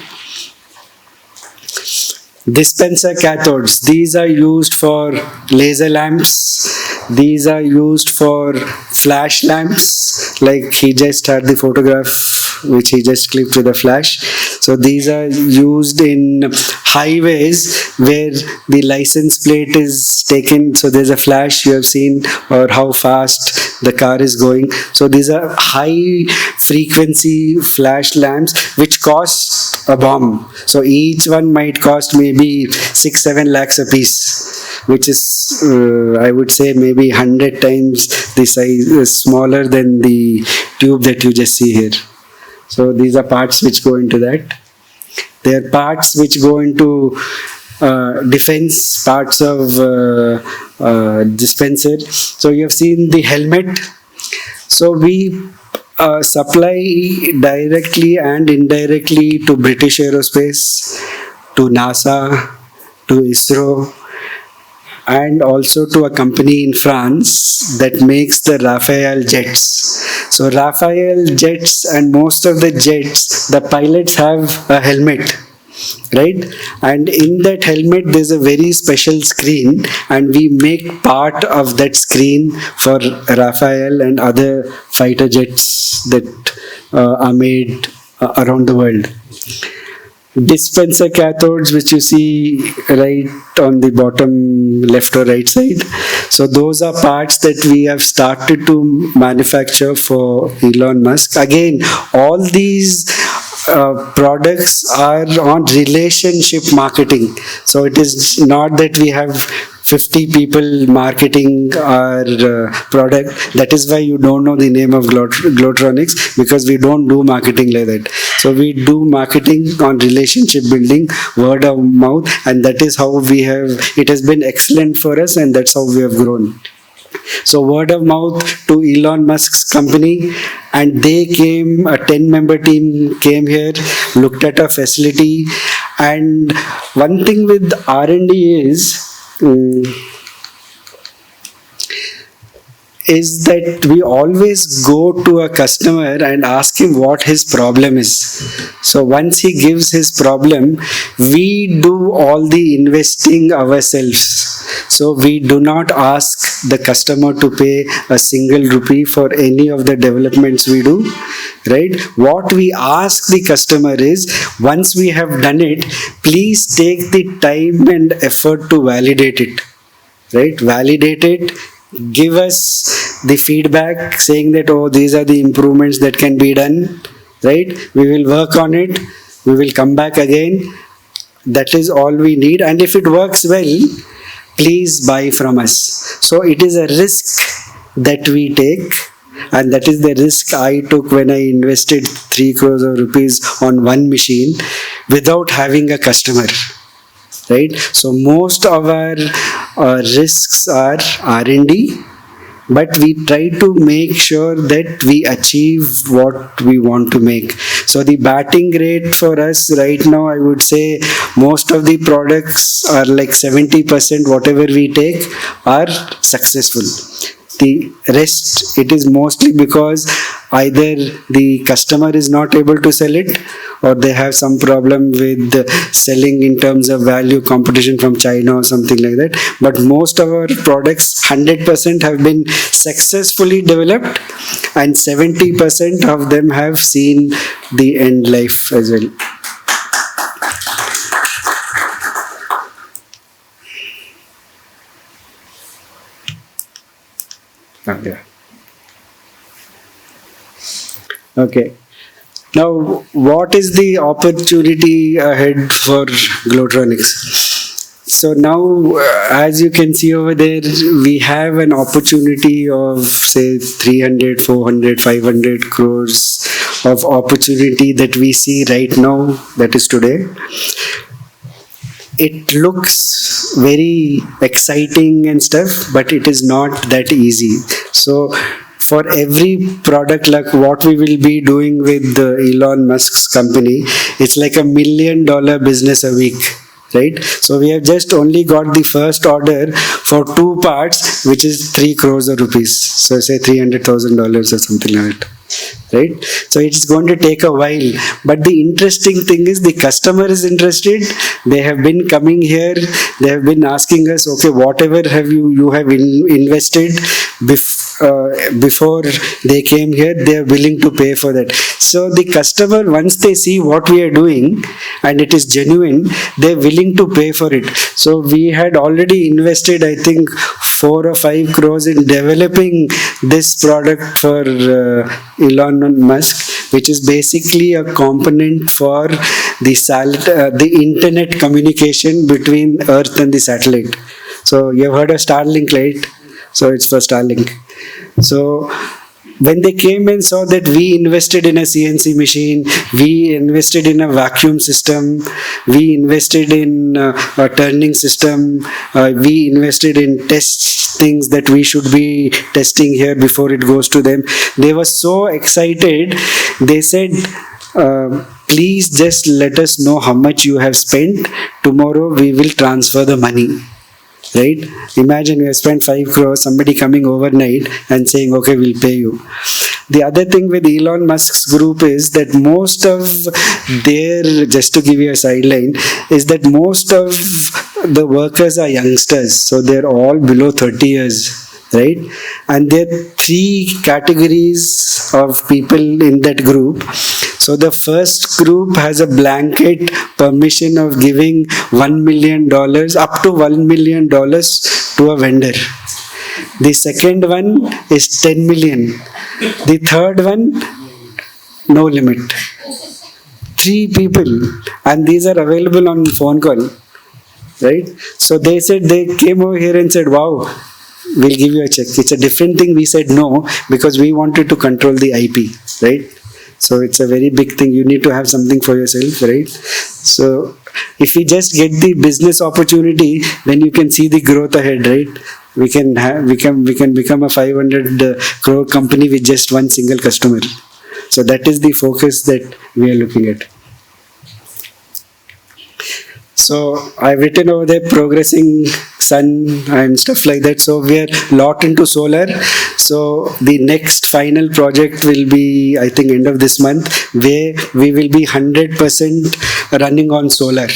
Dispenser cathodes, these are used for laser lamps, these are used for flash lamps, like he just had the photograph which he just clipped with a flash. So these are used in highways where the license plate is taken, so there's a flash, you have seen, or how fast the car is going. So these are high frequency flash lamps which cost a bomb. So each one might cost maybe 6-7 lakhs a piece, which is I would say maybe 100 times the size, smaller than the tube that you just see here. So these are parts which go into that. There are parts which go into defense, parts of dispenser. So you have seen the helmet. So we supply directly and indirectly to British Aerospace, to NASA, to ISRO, and also to a company in France that makes the Rafale jets. So Rafale jets and most of the jets, the pilots have a helmet, right? And in that helmet there's a very special screen, and we make part of that screen for Rafale and other fighter jets that are made around the world. Dispenser cathodes, which you see right on the bottom left or right side. So those are parts that we have started to manufacture for Elon Musk. Again, all these products are on relationship marketing. So it is not that we have 50 people marketing our product. That is why you don't know the name of Glowtronics, because we don't do marketing like that. So we do marketing on relationship building, word of mouth, and that is how we have, it has been excellent for us, and that's how we have grown. So word of mouth to Elon Musk's company, and they came, a 10-member team came here, looked at our facility. And one thing with R&D is that we always go to a customer and ask him what his problem is. So once he gives his problem, we do all the investing ourselves. So we do not ask the customer to pay a single rupee for any of the developments we do, right? What we ask the customer is, once we have done it, please take the time and effort to validate it, right? Validate it. Give us the feedback saying that, oh, these are the improvements that can be done, right? We will work on it. We will come back again. That is all we need. And if it works well, please buy from us. So it is a risk that we take. And that is the risk I took when I invested 3 crores of rupees on one machine without having a customer. Right? So most of our risks are R&D, but we try to make sure that we achieve what we want to make. So the batting rate for us right now, I would say most of the products are like 70%, whatever we take are successful. The rest, it is mostly because either the customer is not able to sell it, or they have some problem with selling in terms of value, competition from China or something like that. But most of our products, 100% have been successfully developed, and 70% of them have seen the end life as well. Okay. Now, what is the opportunity ahead for Glowtronics? So now, as you can see over there, we have an opportunity of say 300, 400, 500 crores of opportunity that we see right now, that is today. It looks very exciting and stuff, but it is not that easy. So for every product like what we will be doing with Elon Musk's company, it's like $1 million business a week. Right? So we have just only got the first order for 2 parts, which is 3 crores of rupees. So say $300,000 or something like that. Right? So it's going to take a while. But the interesting thing is the customer is interested. They have been coming here. They have been asking us, okay, whatever have you have invested before they came here, they are willing to pay for that. So the customer, once they see what we are doing and it is genuine, they're willing to pay for it. So we had already invested, I think, 4 or 5 crores in developing this product for Elon Musk, which is basically a component for the internet communication between Earth and the satellite. So you've heard of Starlink, right? So it's for Starlink. So when they came and saw that we invested in a CNC machine, we invested in a vacuum system, we invested in a turning system, we invested in test things that we should be testing here before it goes to them. They were so excited. They said, please just let us know how much you have spent. Tomorrow we will transfer the money. Right? Imagine we have spent 5 crores, somebody coming overnight and saying, okay, we'll pay you. The other thing with Elon Musk's group is that most of their, just to give you a sideline, is that most of the workers are youngsters. So they're all below 30 years. Right? And there are 3 categories of people in that group. So the first group has a blanket permission of giving $1 million, up to $1 million to a vendor. The second one is 10 million. The third one, no limit. 3 people, and these are available on phone call. Right? So they said, they came over here and said, wow, we'll give you a check. It's a different thing. We said no, because we wanted to control the IP, right? So it's a very big thing. You need to have something for yourself, right? So if we just get the business opportunity, then you can see the growth ahead, right? We can become a 500 crore company with just one single customer. So that is the focus that we are looking at. So I've written over there progressing sun and stuff like that. So we are lot into solar. So the next final project will be, I think, end of this month, where we will be 100% running on solar.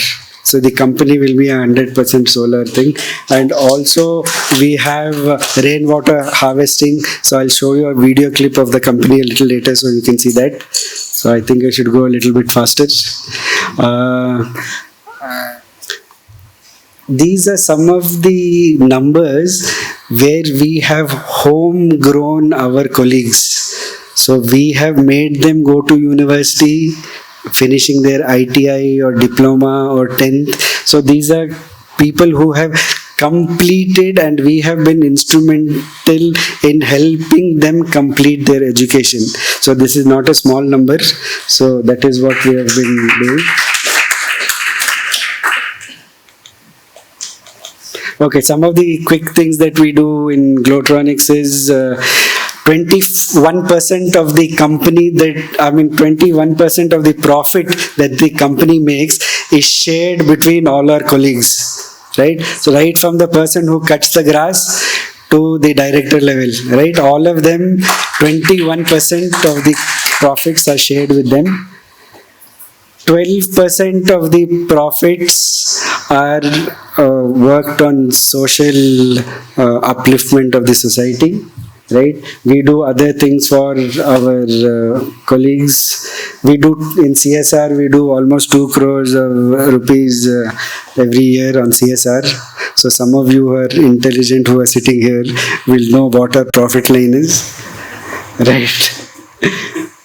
So the company will be a 100% solar thing. And also we have rainwater harvesting. So I'll show you a video clip of the company a little later so you can see that. So I think I should go a little bit faster. These are some of the numbers where we have homegrown our colleagues. So we have made them go to university, finishing their ITI or diploma or 10th. So these are people who have completed, and we have been instrumental in helping them complete their education. So this is not a small number. So that is what we have been doing. Okay, some of the quick things that we do in Glowtronics is 21% of the company 21% of the profit that the company makes is shared between all our colleagues, right? So right from the person who cuts the grass to the director level, right? All of them, 21% of the profits are shared with them. 12% of the profits are worked on social upliftment of the society, right? We do other things for our colleagues. We do in CSR, we do almost 2 crores of rupees every year on CSR. So some of you who are intelligent who are sitting here will know what our profit line is, right?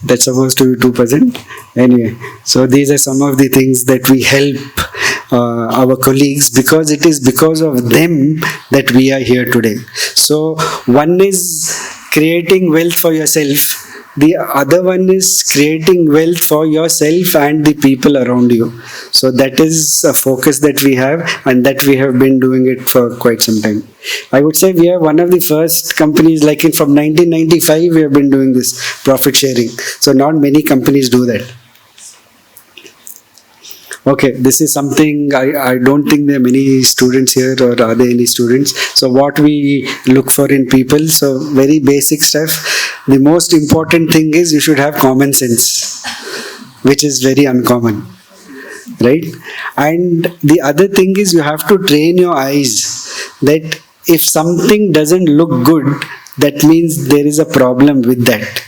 That's supposed to be 2%. Anyway, so these are some of the things that we help our colleagues, because it is because of them that we are here today. So one is creating wealth for yourself. The other one is creating wealth for yourself and the people around you. So that is a focus that we have, and that we have been doing it for quite some time. I would say we are one of the first companies, like from 1995 we have been doing this profit sharing. So not many companies do that. Okay, this is something I don't think there are many students here, or are there any students? So what we look for in people, so very basic stuff. The most important thing is you should have common sense, which is very uncommon, right? And the other thing is you have to train your eyes that if something doesn't look good, that means there is a problem with that.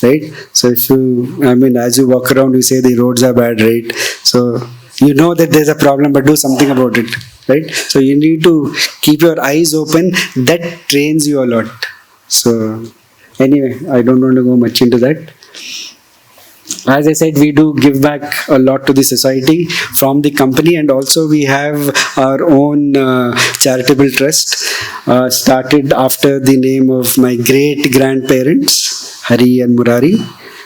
Right? So if you, as you walk around, you say the roads are bad, right? So you know that there's a problem, but do something about it, right? So you need to keep your eyes open. That trains you a lot. So anyway, I don't want to go much into that. As I said, we do give back a lot to the society from the company, and also we have our own charitable trust started after the name of my great grandparents, Hari and Murari.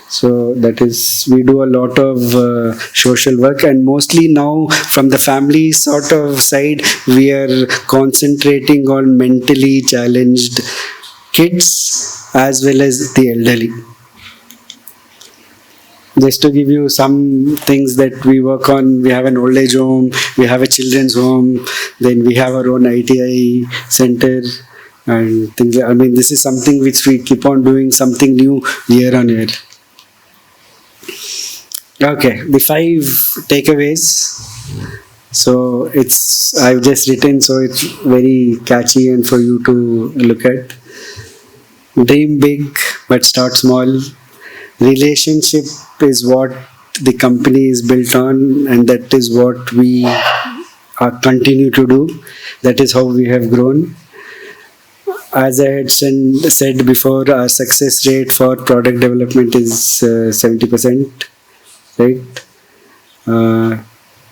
So that is, we do a lot of social work, and mostly now from the family sort of side, we are concentrating on mentally challenged kids as well as the elderly. Just to give you some things that we work on, we have an old age home, we have a children's home, then we have our own ITI center and things. This is something which we keep on doing, something new year on year. Okay, the 5 takeaways. So I've just written, so it's very catchy and for you to look at. Dream big, but start small. Relationship is what the company is built on, and that is what we continue to do. That is how we have grown. As I had said before, our success rate for product development is 70%, right?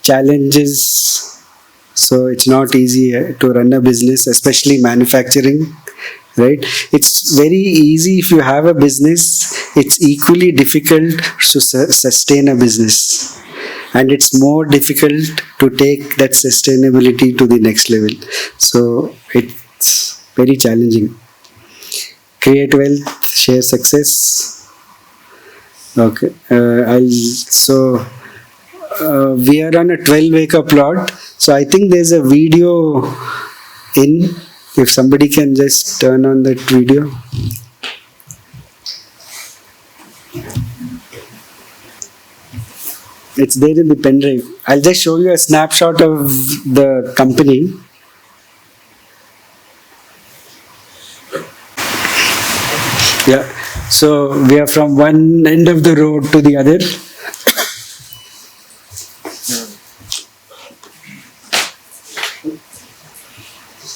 Challenges, so it's not easy to run a business, especially manufacturing. Right? It's very easy if you have a business. It's equally difficult to sustain a business, and it's more difficult to take that sustainability to the next level. So it's very challenging. Create wealth, share success. Okay, we are on a 12-acre plot. So I think there's a video in. If somebody can just turn on that video. It's there in the pen drive. I'll just show you a snapshot of the company. Yeah, so we are from one end of the road to the other.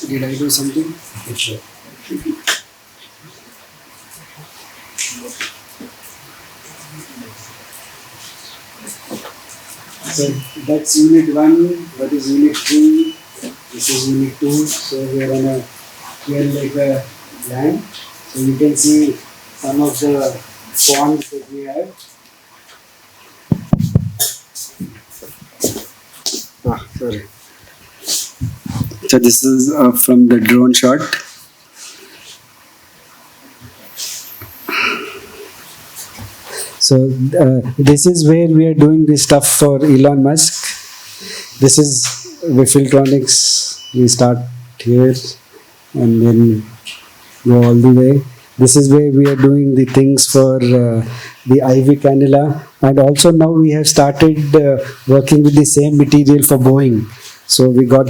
Did I do something? Sure. So that's unit 1, that is unit 2, this is unit 2. So we are on a 12-acre land. So you can see some of the ponds that we have. Sorry. So this is from the drone shot. So this is where we are doing this stuff for Elon Musk. This is Glowtronics. We start here and then go all the way. This is where we are doing the things for the IV cannula, and also now we have started working with the same material for Boeing. So we got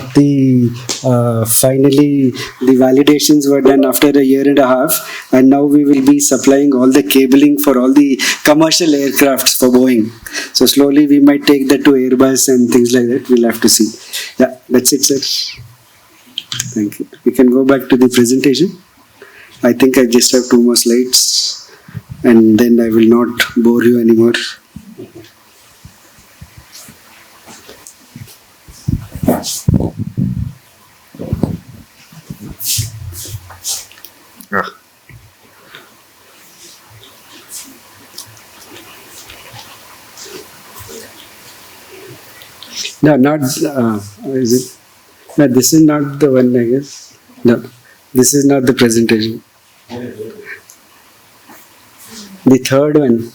finally the validations were done after a year and a half, and now we will be supplying all the cabling for all the commercial aircrafts for Boeing. So slowly we might take that to Airbus and things like that. We'll have to see. Yeah, that's it, sir. Thank you. We can go back to the presentation. I think I just have 2 more slides. and then I will not bore you anymore. No, not, is it? No, this is not the one, I guess. No, this is not the presentation. The third one.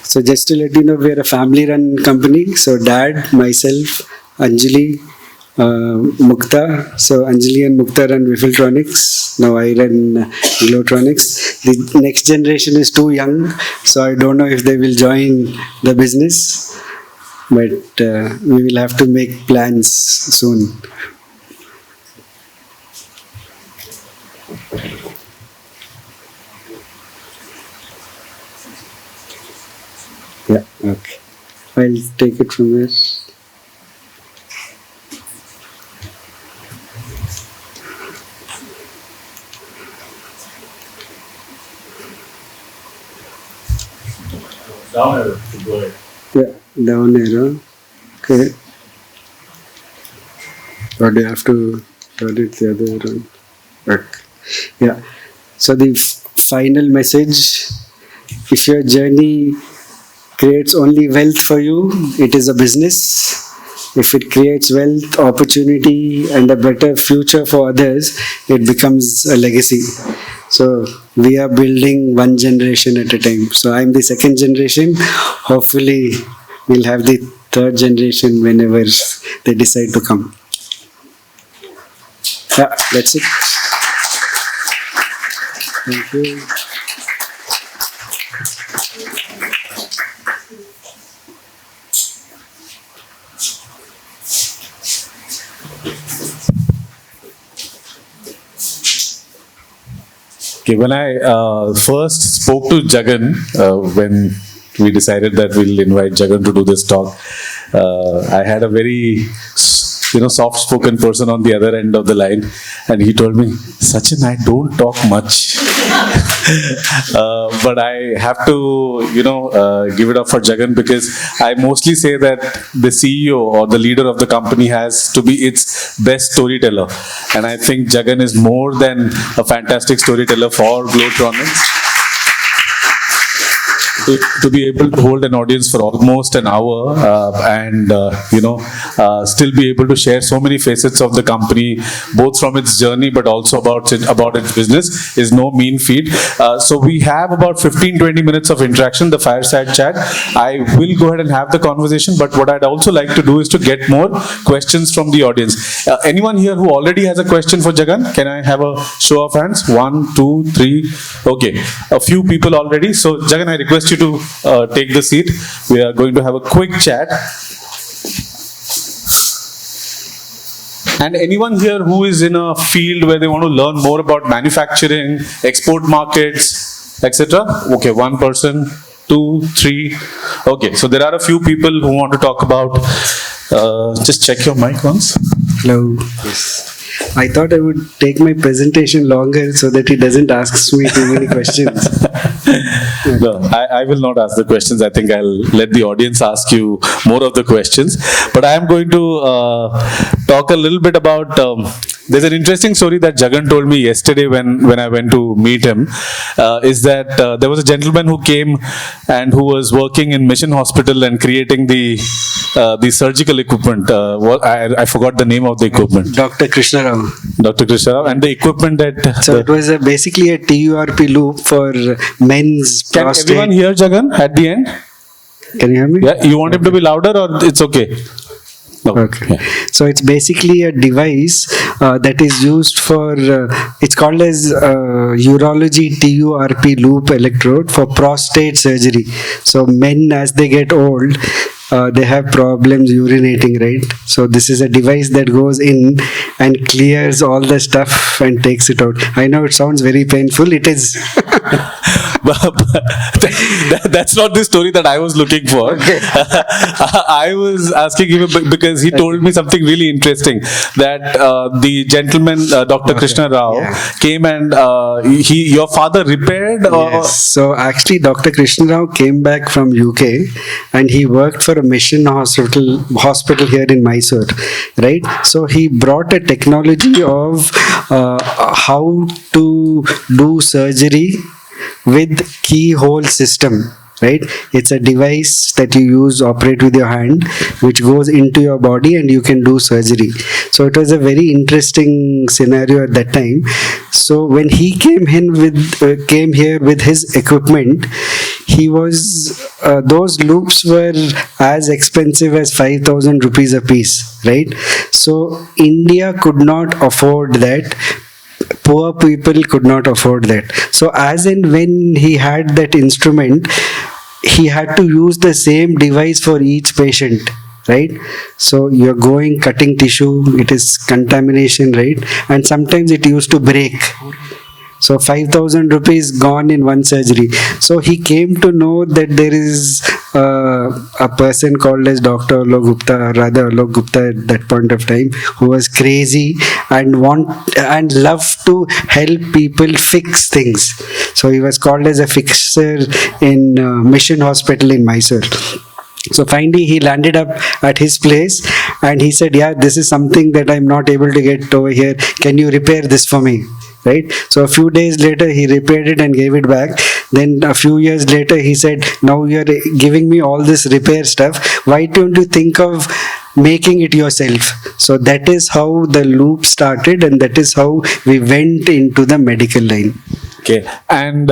So just to let you know, we are a family-run company. So dad, myself, Anjali, Mukta. So Anjali and Mukta run Glowtronics. Now I run Glowtronics. The next generation is too young, so I don't know if they will join the business. But we will have to make plans soon. Yeah, okay. I'll take it from there. Down arrow. Go ahead. Yeah, down arrow. Okay. Or do you have to turn it the other way around? Okay. Yeah. So the final message, if your journey creates only wealth for you, it is a business. If it creates wealth, opportunity, and a better future for others, it becomes a legacy. So we are building one generation at a time. So I'm the second generation. Hopefully we'll have the third generation whenever they decide to come. Yeah, that's it. Thank you. Okay, when I first spoke to Jagan, when we decided that we'll invite Jagan to do this talk, I had a very, soft-spoken person on the other end of the line, and he told me, Sachin, I don't talk much. But I have to, give it up for Jagan, because I mostly say that the CEO or the leader of the company has to be its best storyteller. And I think Jagan is more than a fantastic storyteller for Glowtronics. To be able to hold an audience for almost an hour and still be able to share so many facets of the company, both from its journey but also about its business, is no mean feat. So we have about 15-20 minutes of interaction, the fireside chat. I will go ahead and have the conversation, but what I'd also like to do is to get more questions from the audience. Anyone here who already has a question for Jagan? Can I have a show of hands? 1, 2, 3. Okay, a few people already. So Jagan, I request you to take the seat. We are going to have a quick chat. And anyone here who is in a field where they want to learn more about manufacturing, export markets, etc.? Okay, one person, 2, 3. Okay, so there are a few people who want to talk about. Just check your mic once. Hello. Yes. I thought I would take my presentation longer so that he doesn't ask me too many questions. No, I will not ask the questions. I think I'll let the audience ask you more of the questions. But I am going to talk a little bit about... there's an interesting story that Jagan told me yesterday when I went to meet him, is that there was a gentleman who came and who was working in Mission Hospital and creating the surgical equipment. I forgot the name of the equipment. Dr. Krishna Rao. Dr. Krishna Rao. And the equipment that... So it was basically a TURP loop for men's Can prostate. everyone hear Jagan at the end? Can you hear me? Yeah, you want him to be louder or it's okay? No. Okay. Yeah. So it's basically a device that is used for, it's called as urology TURP loop electrode for prostate surgery. So men, as they get old, they have problems urinating, right? So this is a device that goes in and clears all the stuff and takes it out. I know it sounds very painful. It is. That's not the story that I was looking for. I was asking him because he told me something really interesting, that the gentleman, Dr. Krishna Rao, came and your father repaired. Yes. So actually, Dr. Krishna Rao came back from UK, and he worked for a mission hospital here in Mysuru, right? So he brought a technology of how to do surgery with keyhole system, right? It's a device that you use, operate with your hand, which goes into your body and you can do surgery. So it was a very interesting scenario at that time. So when he came here with his equipment, he was those loops were as expensive as 5,000 rupees a piece, right? So India could not afford that. Poor people could not afford that. So as and when he had that instrument, he had to use the same device for each patient, right? So you're cutting tissue, it is contamination, right? And sometimes it used to break. So 5,000 rupees gone in one surgery. So he came to know that there is a person called as Dr. Alok Gupta at that point of time, who was crazy and loved to help people fix things. So he was called as a fixer in Mission Hospital in Mysuru. So finally he landed up at his place and he said, yeah, this is something that I'm not able to get over here. Can you repair this for me? Right? So a few days later he repaired it and gave it back. Then a few years later he said, now you're giving me all this repair stuff, why don't you think of making it yourself? So that is how the loop started, and that is how we went into the medical line. Okay, and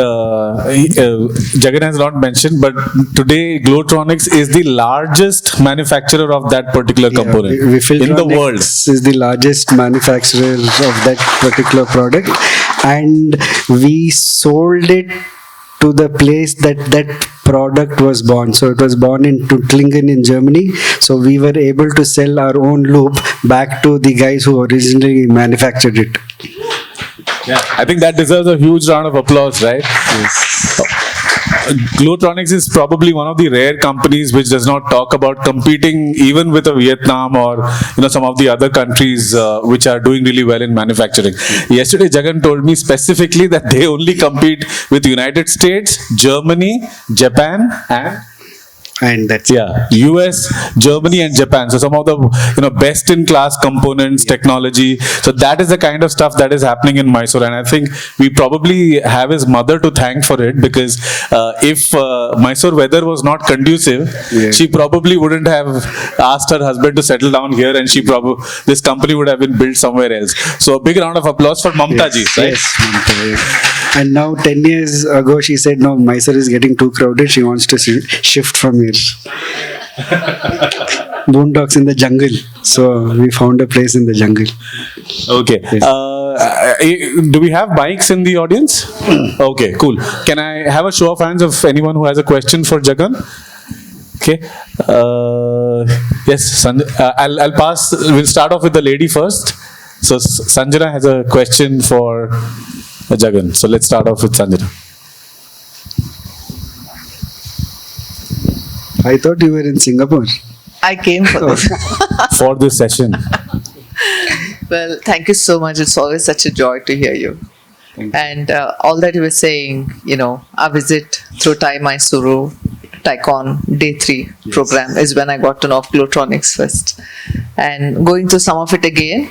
Jagan has not mentioned, but today Glowtronics is the largest manufacturer of that particular component in the world. Is the largest manufacturer of that particular product, and we sold it to the place that product was born. So it was born in Tuttlingen in Germany. So we were able to sell our own loop back to the guys who originally manufactured it. Yeah, I think that deserves a huge round of applause, right? Yes. Glowtronics is probably one of the rare companies which does not talk about competing even with a Vietnam or some of the other countries which are doing really well in manufacturing. Yesterday, Jagan told me specifically that they only compete with the United States, Germany, Japan, and that's US, Germany and Japan. So some of the best in class components, technology. So that is the kind of stuff that is happening in Mysuru, and I think we probably have his mother to thank for it, because if Mysuru weather was not conducive, she probably wouldn't have asked her husband to settle down here, and this company would have been built somewhere else. So a big round of applause for Mamta ji, right? Yes, Mamta. And now 10 years ago she said, no, Mysuru is getting too crowded, she wants to shift from here. Boondocks in the jungle. So we found a place in the jungle. Okay. Yes. Do we have mics in the audience? Okay, cool. Can I have a show of hands of anyone who has a question for Jagan? Okay. Yes, I'll pass. We'll start off with the lady first. So Sanjana has a question for Jagan. So let's start off with Sanjana. I thought you were in Singapore. I came for this. For this session. Well, thank you so much. It's always such a joy to hear you. And all that you were saying, our visit through TiE Mysuru, TiECon Day 3 program is when I got to know of Glowtronics first. And going through some of it again,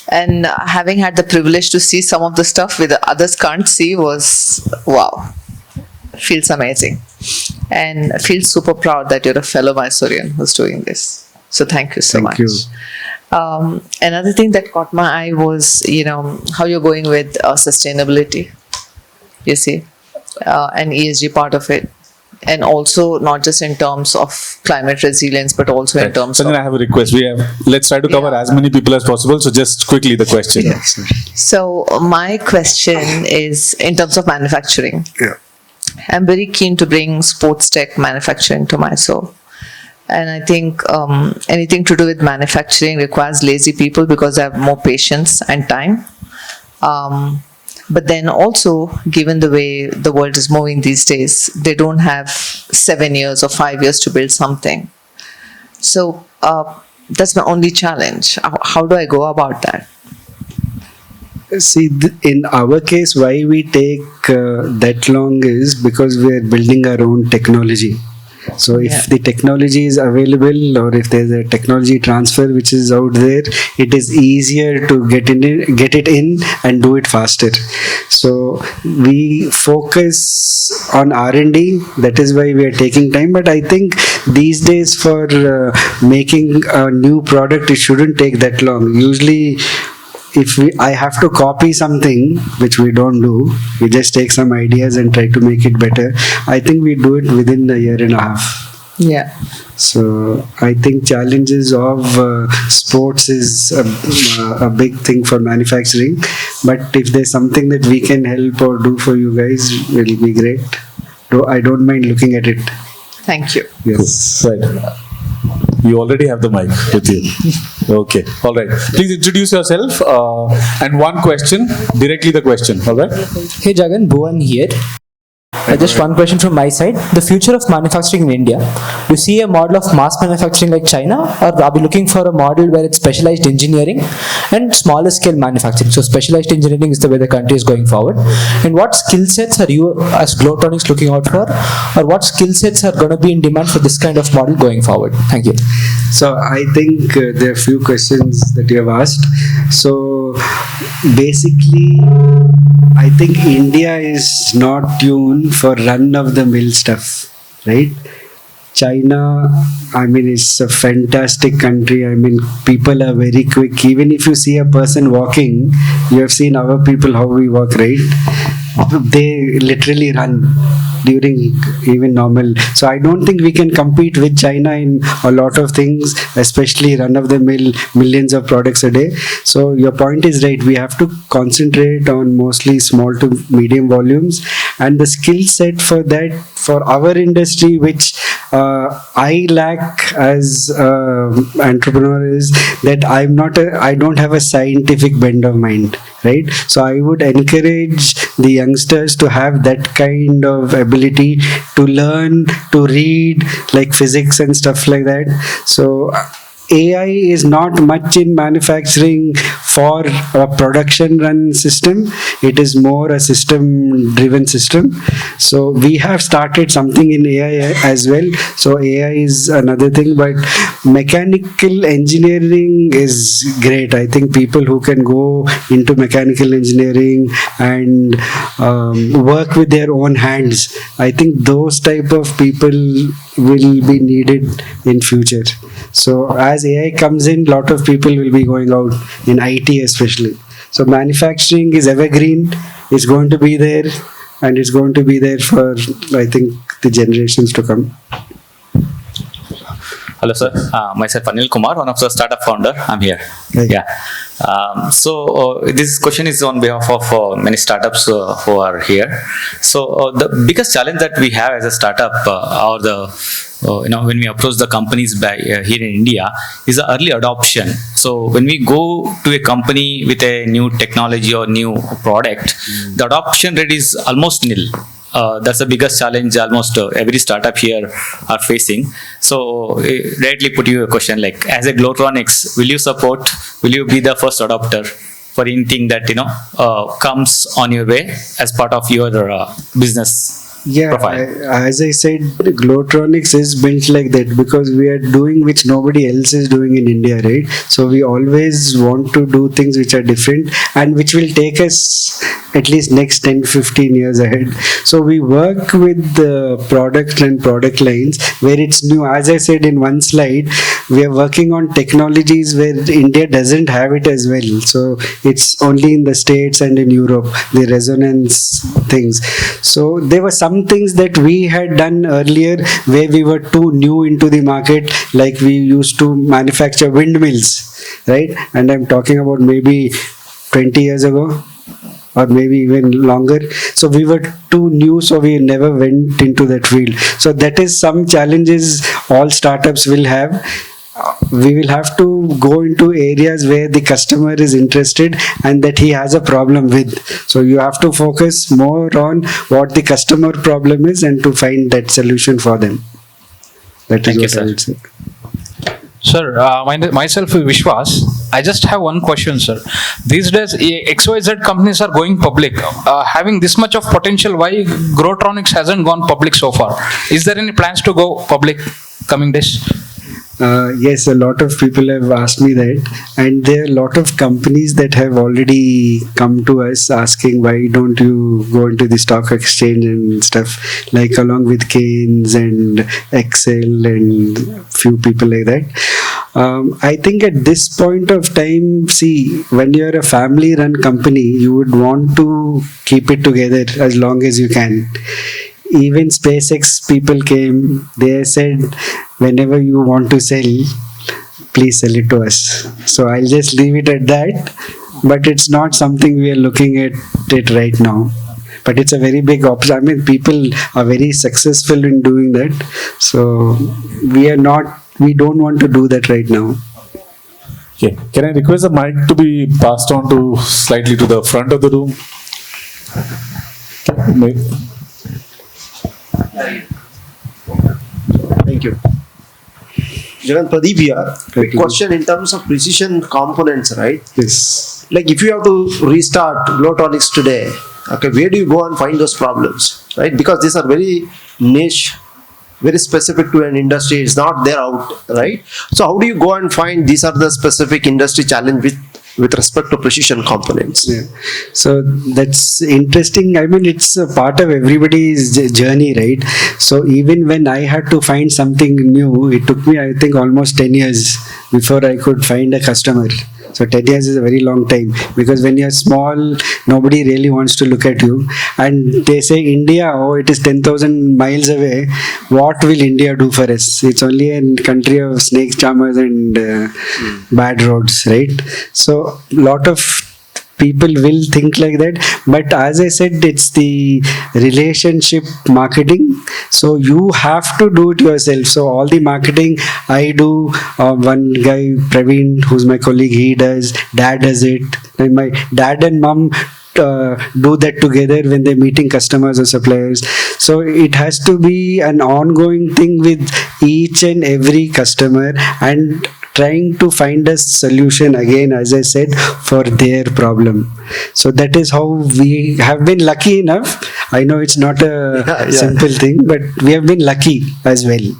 and having had the privilege to see some of the stuff that others can't see was, wow, feels amazing. And I feel super proud that you're a fellow Mysorean who's doing this. So thank you so much. Thank you. Another thing that caught my eye was, how you're going with sustainability, you see, and ESG part of it. And also not just in terms of climate resilience, but also in terms of... I have a request. Let's try to cover as many people as possible. So just quickly the question. Yes. So my question is in terms of manufacturing. Yeah. I'm very keen to bring sports tech manufacturing to Mysore. And I think anything to do with manufacturing requires lazy people because they have more patience and time. But then also, given the way the world is moving these days, they don't have 7 years or 5 years to build something. So that's my only challenge. How do I go about that? See, in our case, why we take that long is because we are building our own technology. So if the technology is available, or if there's a technology transfer which is out there, it is easier to get it in and do it faster. So we focus on R&D. That is why we are taking time. But I think these days for making a new product, it shouldn't take that long. Usually, if I have to copy something, which we don't do, we just take some ideas and try to make it better. I think we do it within a year and a half. Yeah. So I think challenges of sports is a big thing for manufacturing. But if there's something that we can help or do for you guys, it'll be great. I don't mind looking at it. Thank you. Yes. Right. You already have the mic with you. Okay. All right. Please introduce yourself and one question, directly the question. All right. Hey Jagan, Bhuvan here. Just one question from my side. The future of manufacturing in India, do you see a model of mass manufacturing like China, or are we looking for a model where it's specialized engineering and smaller scale manufacturing? So specialized engineering is the way the country is going forward. And what skill sets are you as Glowtronics looking out for, or what skill sets are going to be in demand for this kind of model going forward? Thank you. So I think there are a few questions that you have asked. So basically, I think India is not tuned for run-of-the-mill stuff, right? China, I mean, it's a fantastic country. I mean, people are very quick. Even if you see a person walking, you have seen our people how we walk, right? They literally run during even normal. So I don't think we can compete with China in a lot of things, especially run-of-the-mill, millions of products a day. So your point is right. We have to concentrate on mostly small to medium volumes, and the skill set for that, for our industry, which I lack as entrepreneur, is that I don't have a scientific bend of mind, right? So I would encourage the youngsters to have that kind of ability to learn, to read, like physics and stuff like that. So AI is not much in manufacturing for a production run system. It is more a system driven system. So we have started something in AI as well. So AI is another thing, but mechanical engineering is great. I think people who can go into mechanical engineering and work with their own hands, I think those type of people will be needed in future. So as AI comes in, lot of people will be going out in IT especially. So manufacturing is evergreen. It's going to be there, and it's going to be there for, I think, the generations to come. Hello, sir. Myself Anil Kumar, one of the startup founder. I'm here. Right. Yeah. This question is on behalf of many startups who are here. So the biggest challenge that we have as a startup, or when we approach the companies here in India, is the early adoption. So when we go to a company with a new technology or new product, the adoption rate is almost nil. That's the biggest challenge almost every startup here are facing. So directly put you a question like, as a Glowtronics, will you be the first adopter for anything that comes on your way as part of your business profile? As I said, Glowtronics is built like that because we are doing which nobody else is doing in India, right? So we always want to do things which are different and which will take us at least next 10-15 years ahead. So we work with the product and product lines where it's new. As I said in one slide, we are working on technologies where India doesn't have it as well. So it's only in the States and in Europe, the resonance things. So there were some things that we had done earlier where we were too new into the market, like we used to manufacture windmills, right? And I'm talking about maybe 20 years ago, or maybe even longer. So we were too new, so we never went into that field. So that is some challenges all startups will have. we will have to go into areas where the customer is interested and that he has a problem with. So you have to focus more on what the customer problem is and to find that solution for them. That is Thank you, what sir. I would say. Sir, myself Vishwas. I just have one question, sir. These days, XYZ companies are going public. Having this much of potential, why Glowtronics hasn't gone public so far? Is there any plans to go public coming days? Yes, a lot of people have asked me that, and there are a lot of companies that have already come to us asking why don't you go into the stock exchange and stuff, like along with Keynes and Excel and few people like that. I think at this point of time, see, when you're a family-run company, you would want to keep it together as long as you can. Even SpaceX people came, they said, whenever you want to sell, please sell it to us. So I'll just leave it at that. But it's not something we are looking at it right now. But it's a very big option. I mean, people are very successful in doing that. So we don't want to do that right now. Okay. Can I request the mic to be passed on to slightly to the front of the room? Thank you. Jagan, Pradeep here. Question in terms of precision components, right? Yes. Like if you have to restart Glowtronics today, okay, where do you go and find those problems, right? Because these are very niche, very specific to an industry. It's not there out, right? So how do you go and find these are the specific industry challenge with respect to precision components? Yeah. So that's interesting. I mean, it's a part of everybody's journey, right? So even when I had to find something new, it took me, I think, almost 10 years before I could find a customer. So 10 years is a very long time, because when you're small, nobody really wants to look at you. And they say India, oh, it is 10,000 miles away. What will India do for us? It's only a country of snake charmers and bad roads, right? So lot of people will think like that, but as I said, it's the relationship marketing, so you have to do it yourself. So all the marketing I do, one guy Praveen, who's my colleague, he does, dad does it, and my dad and mom do that together when they're meeting customers or suppliers. So it has to be an ongoing thing with each and every customer, and trying to find a solution, again, as I said, for their problem. So that is how we have been lucky enough. I know it's not a simple thing, but we have been lucky as well.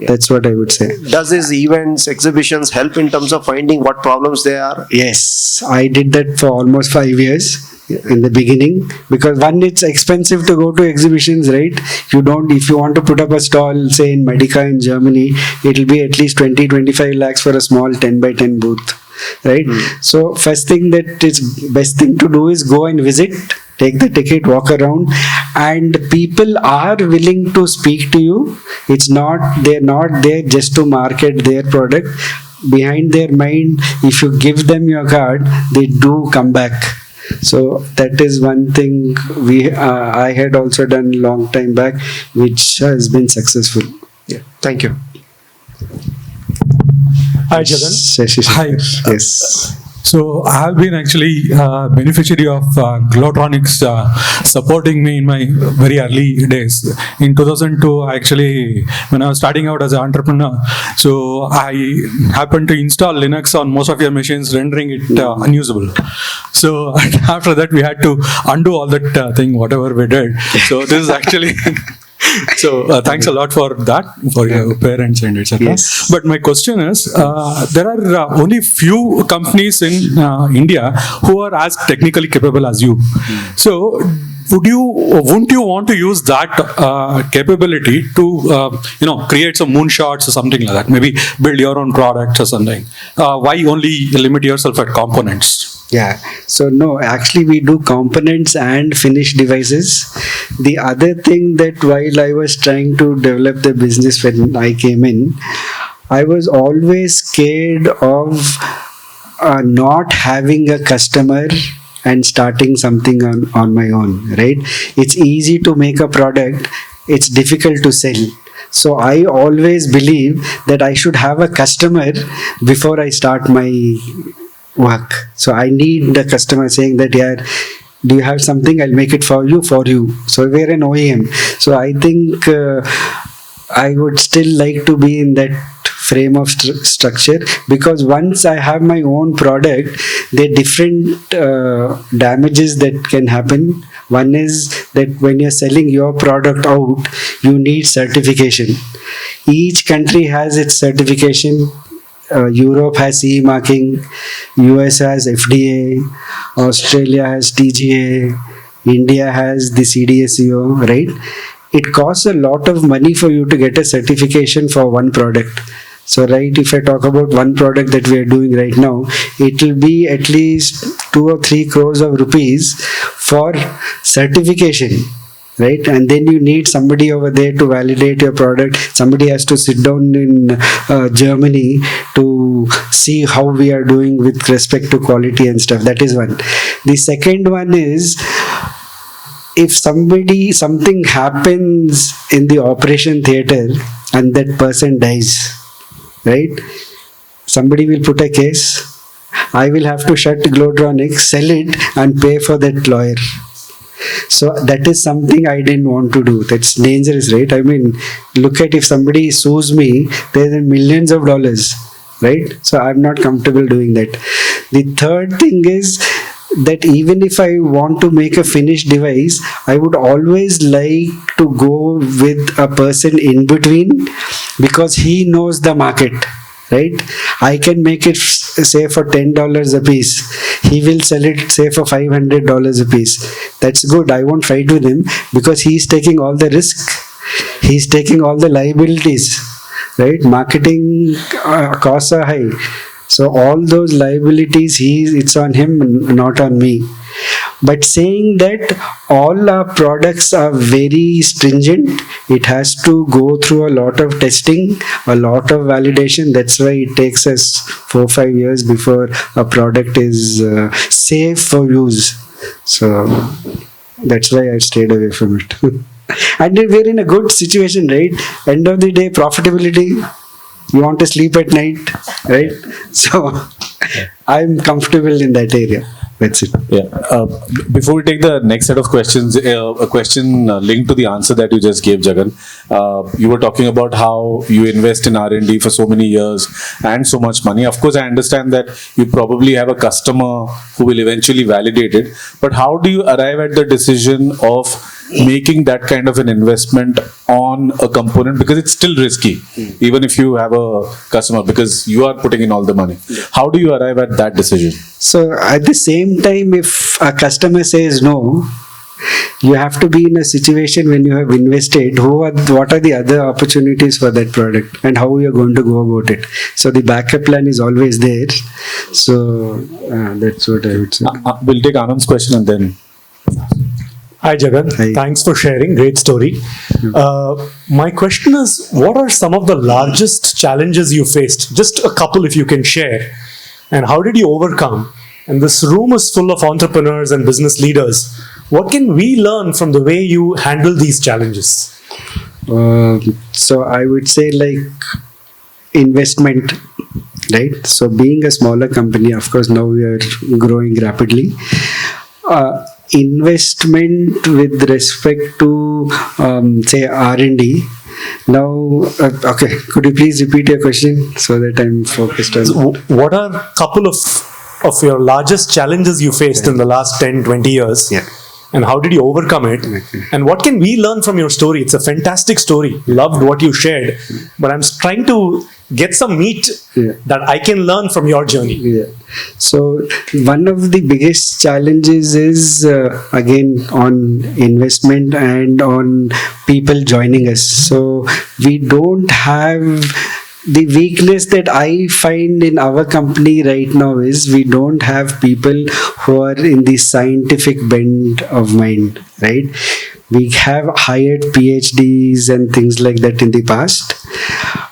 That's what I would say. Does these events, exhibitions help in terms of finding what problems they are? Yes, I did that for almost 5 years in the beginning, because one, it's expensive to go to exhibitions, right? If you want to put up a stall, say in Medica in Germany, it'll be at least 20-25 lakhs for a small 10 by 10 booth, right? So first thing, that is best thing to do is go and visit, take the ticket, walk around, and people are willing to speak to you. They're not there just to market their product. Behind their mind, if you give them your card, they do come back. So that is one thing I had also done long time back, which has been successful. Yeah. Thank you. Hi, Jagan. Hi. Yes. So I have been actually beneficiary of Glowtronics supporting me in my very early days. In 2002, actually, when I was starting out as an entrepreneur, so I happened to install Linux on most of your machines, rendering it unusable. So after that, we had to undo all that thing, whatever we did. So this is actually... So thanks a lot for that, for your parents and etc. Yes. But my question is, there are only few companies in India who are as technically capable as you. So wouldn't you want to use that capability to create some moonshots or something like that? Maybe build your own product or something. Why only limit yourself at components? Yeah. So no, actually we do components and finished devices. The other thing, that while I was trying to develop the business when I came in, I was always scared of not having a customer and starting something on my own, right? It's easy to make a product. It's difficult to sell. So I always believe that I should have a customer before I start my work. So I need the customer saying that, yeah, do you have something? I'll make it for you. So we're an OEM. So I think I would still like to be in that frame of structure, because once I have my own product, there are different damages that can happen. One is that when you're selling your product out, you need certification. Each country has its certification. Europe has CE marking, US has FDA, Australia has TGA, India has the CDSCO, right? It costs a lot of money for you to get a certification for one product. So, right, if I talk about one product that we are doing right now, it will be at least 2 or 3 crores of rupees for certification. Right, and then you need somebody over there to validate your product. Somebody has to sit down in Germany to see how we are doing with respect to quality and stuff. That is one. The second one is, if something happens in the operation theater and that person dies, right? Somebody will put a case. I will have to shut Glowtronics, sell it, and pay for that lawyer. So that is something I didn't want to do. That's dangerous, right? I mean, look at, if somebody sues me, there's millions of dollars, right? So I'm not comfortable doing that. The third thing is that even if I want to make a finished device, I would always like to go with a person in between, because he knows the market. Right? I can make it say for $10 a piece. He will sell it say for $500 a piece. That's good. I won't fight with him, because he's taking all the risk. He's taking all the liabilities. Right? Marketing costs are high. So all those liabilities, it's on him, not on me. But saying that all our products are very stringent, it has to go through a lot of testing, a lot of validation. That's why it takes us 4 or 5 years before a product is safe for use. So that's why I've stayed away from it. And we're in a good situation, right? End of the day, profitability. You want to sleep at night, right? So I'm comfortable in that area. That's it. Yeah. Before we take the next set of questions, a question linked to the answer that you just gave, Jagan. You were talking about how you invest in R&D for so many years and so much money. Of course, I understand that you probably have a customer who will eventually validate it. But how do you arrive at the decision of making that kind of an investment on a component, because it's still risky, even if you have a customer, because you are putting in all the money. How do you arrive at that decision? So at the same time, if a customer says no, you have to be in a situation when you have invested, what are the other opportunities for that product and how you're going to go about it. So the backup plan is always there. So that's what I would say. We'll take Anand's question and then. Hi Jagan, Hi. Thanks for sharing, great story. My question is, what are some of the largest challenges you faced? Just a couple if you can share. And how did you overcome? And this room is full of entrepreneurs and business leaders. What can we learn from the way you handle these challenges? So I would say like investment, right? So being a smaller company, of course now we are growing rapidly. Investment with respect to say R&D. Now, okay, could you please repeat your question so that I'm focused on it? What are a couple of your largest challenges you faced in the last 10, 20 years? Yeah. And how did you overcome it? Okay. And what can we learn from your story? It's a fantastic story. Loved what you shared. But I'm trying to get some meat that I can learn from your journey. Yeah. So one of the biggest challenges is again on investment and on people joining us. So we don't have the weakness that I find in our company right now is we don't have people who are in the scientific bent of mind, right? We have hired PhDs and things like that in the past,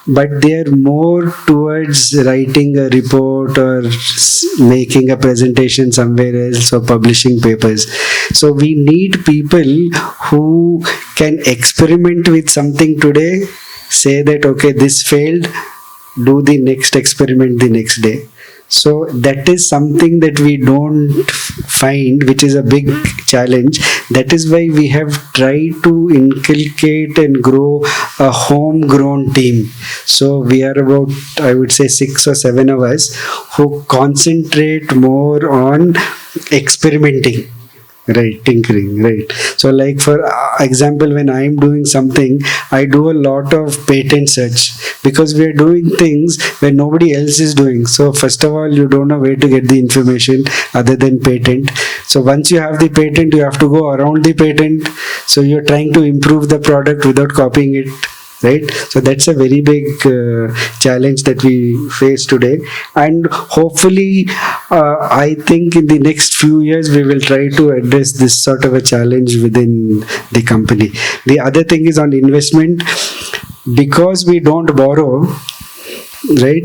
but they are more towards writing a report or making a presentation somewhere else or publishing papers. So we need people who can experiment with something today say that, okay, this failed, do the next experiment the next day. So that is something that we don't find, which is a big challenge. That is why we have tried to inculcate and grow a homegrown team. So we are about, I would say, 6 or 7 of us who concentrate more on experimenting. Right, tinkering, right. So like for example, when I'm doing something, I do a lot of patent search, because we are doing things where nobody else is doing. So first of all, you don't know where to get the information other than patent. So once you have the patent, you have to go around the patent. So you're trying to improve the product without copying it. Right, so that's a very big challenge that we face today, and hopefully I think in the next few years we will try to address this sort of a challenge within the company. The other thing is on investment, because we don't borrow, right?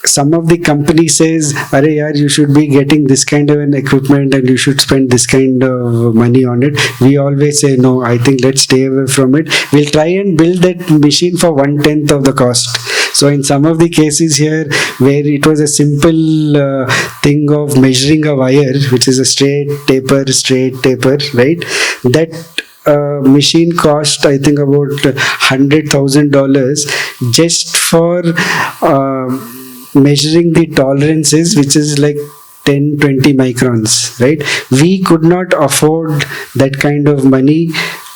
Some of the company says, "Arey yaar, you should be getting this kind of an equipment and you should spend this kind of money on it." We always say, "No, I think let's stay away from it. We'll try and build that machine for 1/10 of the cost." So in some of the cases here, where it was a simple thing of measuring a wire, which is a straight taper, right? That machine cost, I think, about $100,000 just for measuring the tolerances, which is like 10-20 microns, right? We could not afford that kind of money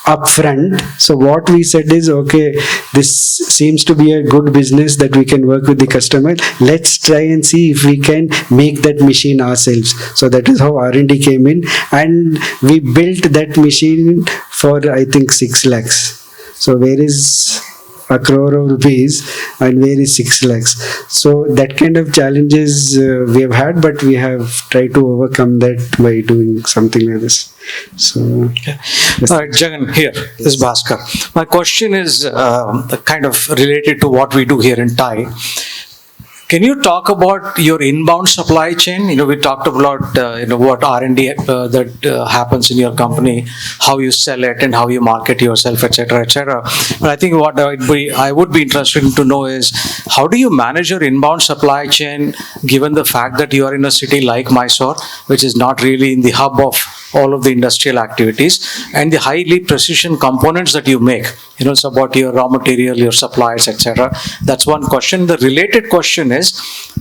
upfront. So what we said is, okay, this seems to be a good business that we can work with the customer. Let's try and see if we can make that machine ourselves. So that is how R&D came in, and we built that machine for, I think, 6 lakhs. So where is a crore of rupees and where is 6 lakhs? So that kind of challenges we have had, but we have tried to overcome that by doing something like this. So, all right, Jagan, here, this is Bhaskar. My question is kind of related to what we do here in TiE. Can you talk about your inbound supply chain? We talked about, what R&D that happens in your company, how you sell it and how you market yourself, etc., etc. But I think what I would be interested to know is, how do you manage your inbound supply chain, given the fact that you are in a city like Mysore, which is not really in the hub of all of the industrial activities, and the highly precision components that you make? It's about your raw material, your suppliers, etc. That's one question. The related question is,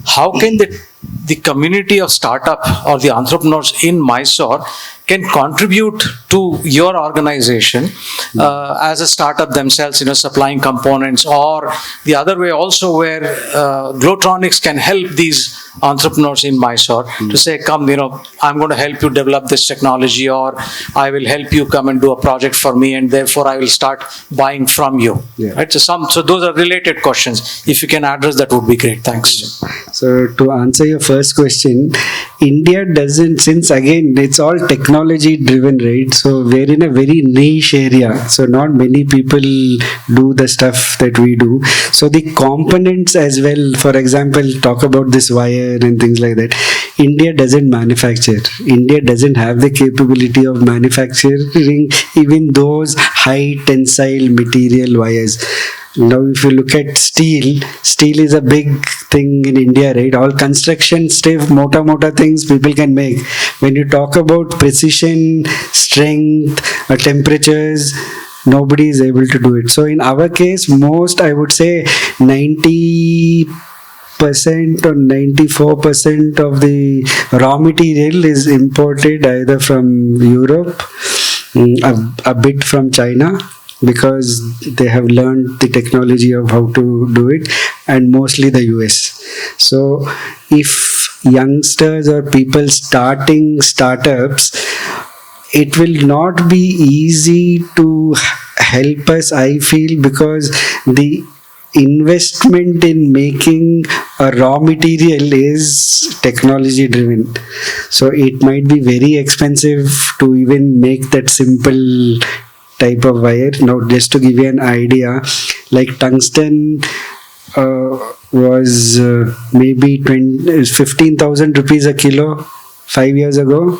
how can the community of startup or the entrepreneurs in Mysore can contribute to your organization as a startup themselves, supplying components, or the other way also, where Glowtronics can help these entrepreneurs in Mysore to say, come, I'm going to help you develop this technology, or I will help you come and do a project for me, and therefore I will start buying from you. Yeah. Right? So those are related questions. If you can address that, would be great. Thanks. So to answer your first question, India doesn't, since again it's all technology driven, right? So we're in a very niche area. So not many people do the stuff that we do. So the components as well, for example, talk about this wire and things like that. India doesn't manufacture. India doesn't have the capability of manufacturing even those high tensile material wires. Now, if you look at steel is a big thing in India, right? All construction stuff, mota things people can make. When you talk about precision, strength, temperatures, nobody is able to do it. So in our case, most, I would say 90% or 94% of the raw material is imported either from Europe, a bit from China, because they have learned the technology of how to do it, and mostly the US. So if youngsters or people starting startups, it will not be easy to help us, I feel, because the investment in making a raw material is technology driven. So it might be very expensive to even make that simple type of wire. Now, just to give you an idea, like tungsten was maybe 15,000 rupees a kilo 5 years ago.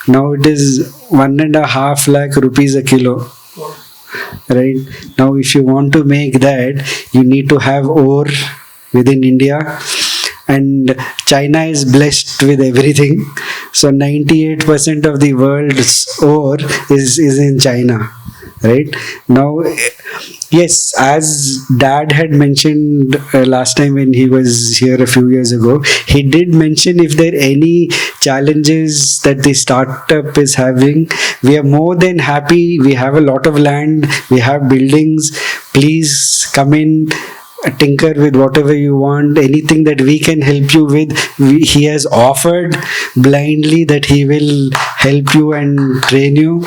Now it is 1.5 lakh rupees a kilo. right? Now, if you want to make that, you need to have ore within India. And China is blessed with everything. So 98% of the world's ore is in China, right? Now, yes, as Dad had mentioned last time when he was here a few years ago, he did mention if there are any challenges that the startup is having, we are more than happy. We have a lot of land, we have buildings. Please come in, tinker with whatever you want, anything that we can help you with. He has offered blindly that he will help you and train you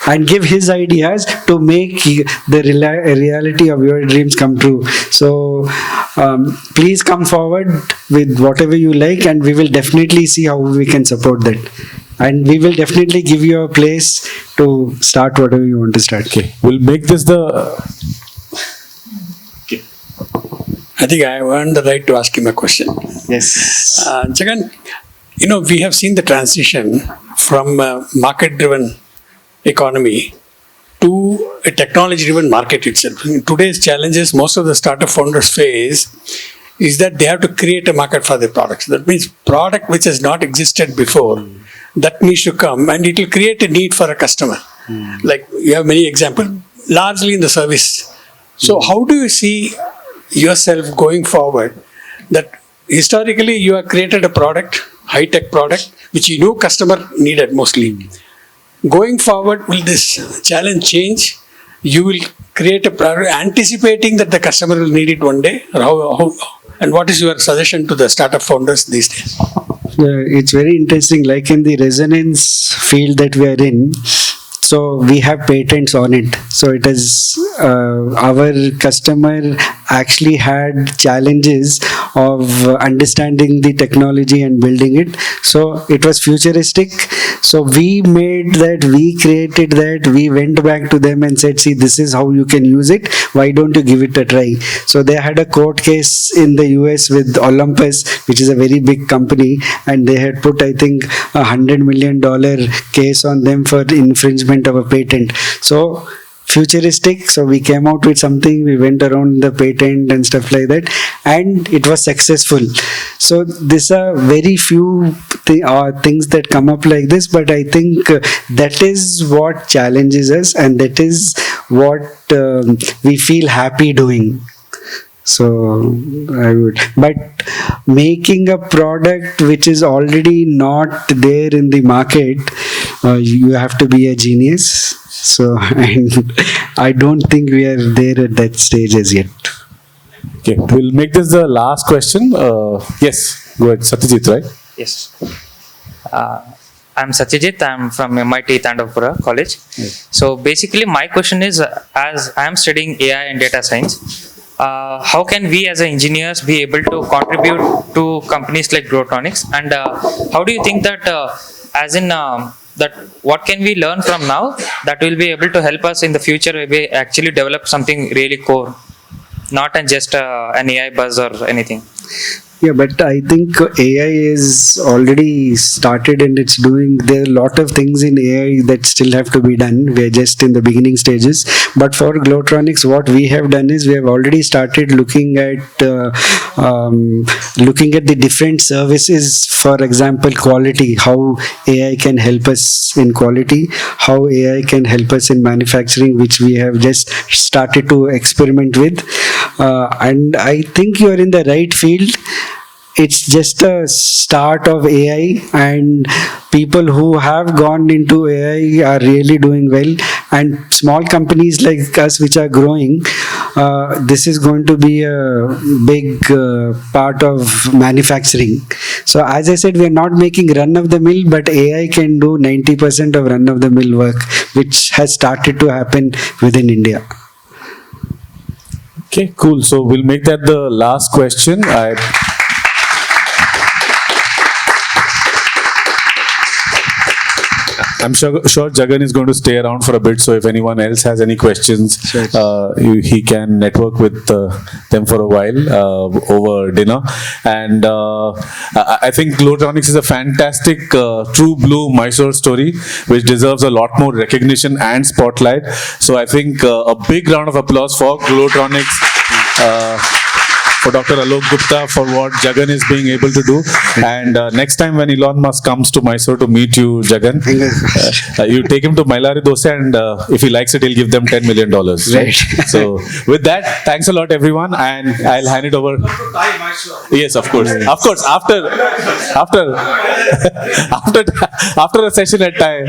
and give his ideas to make the reality of your dreams come true. So please come forward with whatever you like, and we will definitely see how we can support that. And we will definitely give you a place to start whatever you want to start. Okay, we'll make this the. I think I have earned the right to ask him a question. Yes. Jagan, we have seen the transition from a market-driven economy to a technology-driven market itself. In today's challenges, most of the startup founders face is that they have to create a market for their products. That means product which has not existed before, that needs to come, and it will create a need for a customer. Like you have many examples, largely in the service. So how do you see yourself going forward, that historically you have created a product, high-tech product, which you know customer needed mostly. Going forward, will this challenge change? You will create a product anticipating that the customer will need it one day? Or and what is your suggestion to the startup founders these days? It's very interesting, like in the resonance field that we are in. So we have patents on it. So it is our customer actually had challenges of understanding the technology and building it. So it was futuristic. So we made that, we created that, we went back to them and said, see, this is how you can use it. Why don't you give it a try? So they had a court case in the US with Olympus, which is a very big company, and they had put, I think, $100 million case on them for infringement of a patent. So futuristic. So we came out with something, we went around the patent and stuff like that, and it was successful. So these are very few things that come up like this, but I think that is what challenges us, and that is what we feel happy doing. So but making a product which is already not there in the market, you have to be a genius. So, and I don't think we are there at that stage as yet. Okay, we'll make this the last question. Yes, go ahead, Satyajit, right? Yes. I'm Satyajit. I'm from MIT Tandavpura College. Yes. So basically my question is, as I am studying AI and data science, how can we as engineers be able to contribute to companies like Glowtronics? And how do you think that, that what can we learn from now that will be able to help us in the future when we actually develop something really core, not just an AI buzz or anything? Yeah, but I think AI is already started and it's doing, there are a lot of things in AI that still have to be done. We're just in the beginning stages. But for Glowtronics, what we have done is we have already started looking at the different services. For example, quality, how AI can help us in quality, how AI can help us in manufacturing, which we have just started to experiment with. And I think you are in the right field. It's just a start of AI, and people who have gone into AI are really doing well. And small companies like us which are growing, this is going to be a big part of manufacturing. So as I said, we are not making run of the mill, but AI can do 90% of run of the mill work, which has started to happen within India. Okay, cool. So we'll make that the last question. I'm sure Jagan is going to stay around for a bit. So if anyone else has any questions, he can network with them for a while over dinner. And I think Glowtronics is a fantastic, true blue Mysore story, which deserves a lot more recognition and spotlight. So I think a big round of applause for Glowtronics. For Dr. Jagan Gupta for what Jagan is being able to do. And next time when Elon Musk comes to Mysore to meet you, Jagan, you take him to Mailari Dosa, and if he likes it, he'll give them $10 million. Right? So with that, thanks a lot, everyone, and I'll hand it over. Yes, of course. Of course, after a session at TiE.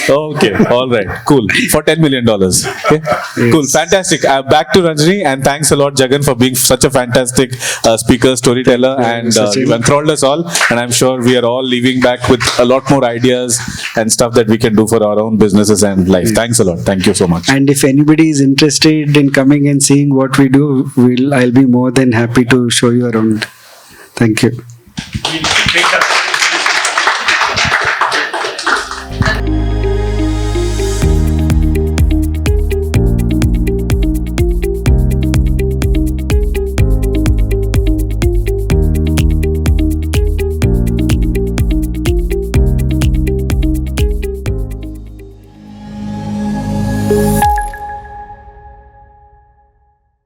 Okay, all right, cool. For $10 million. Okay, cool, fantastic. Back to Ranjini, and thanks a lot, Jagan, for being such a fantastic speaker, storyteller, and you enthralled us all. And I'm sure we are all leaving back with a lot more ideas and stuff that we can do for our own businesses and life. Thanks a lot. Thank you so much. And if anybody is interested in coming and seeing what we do, I'll be more than happy to show you around. Thank you.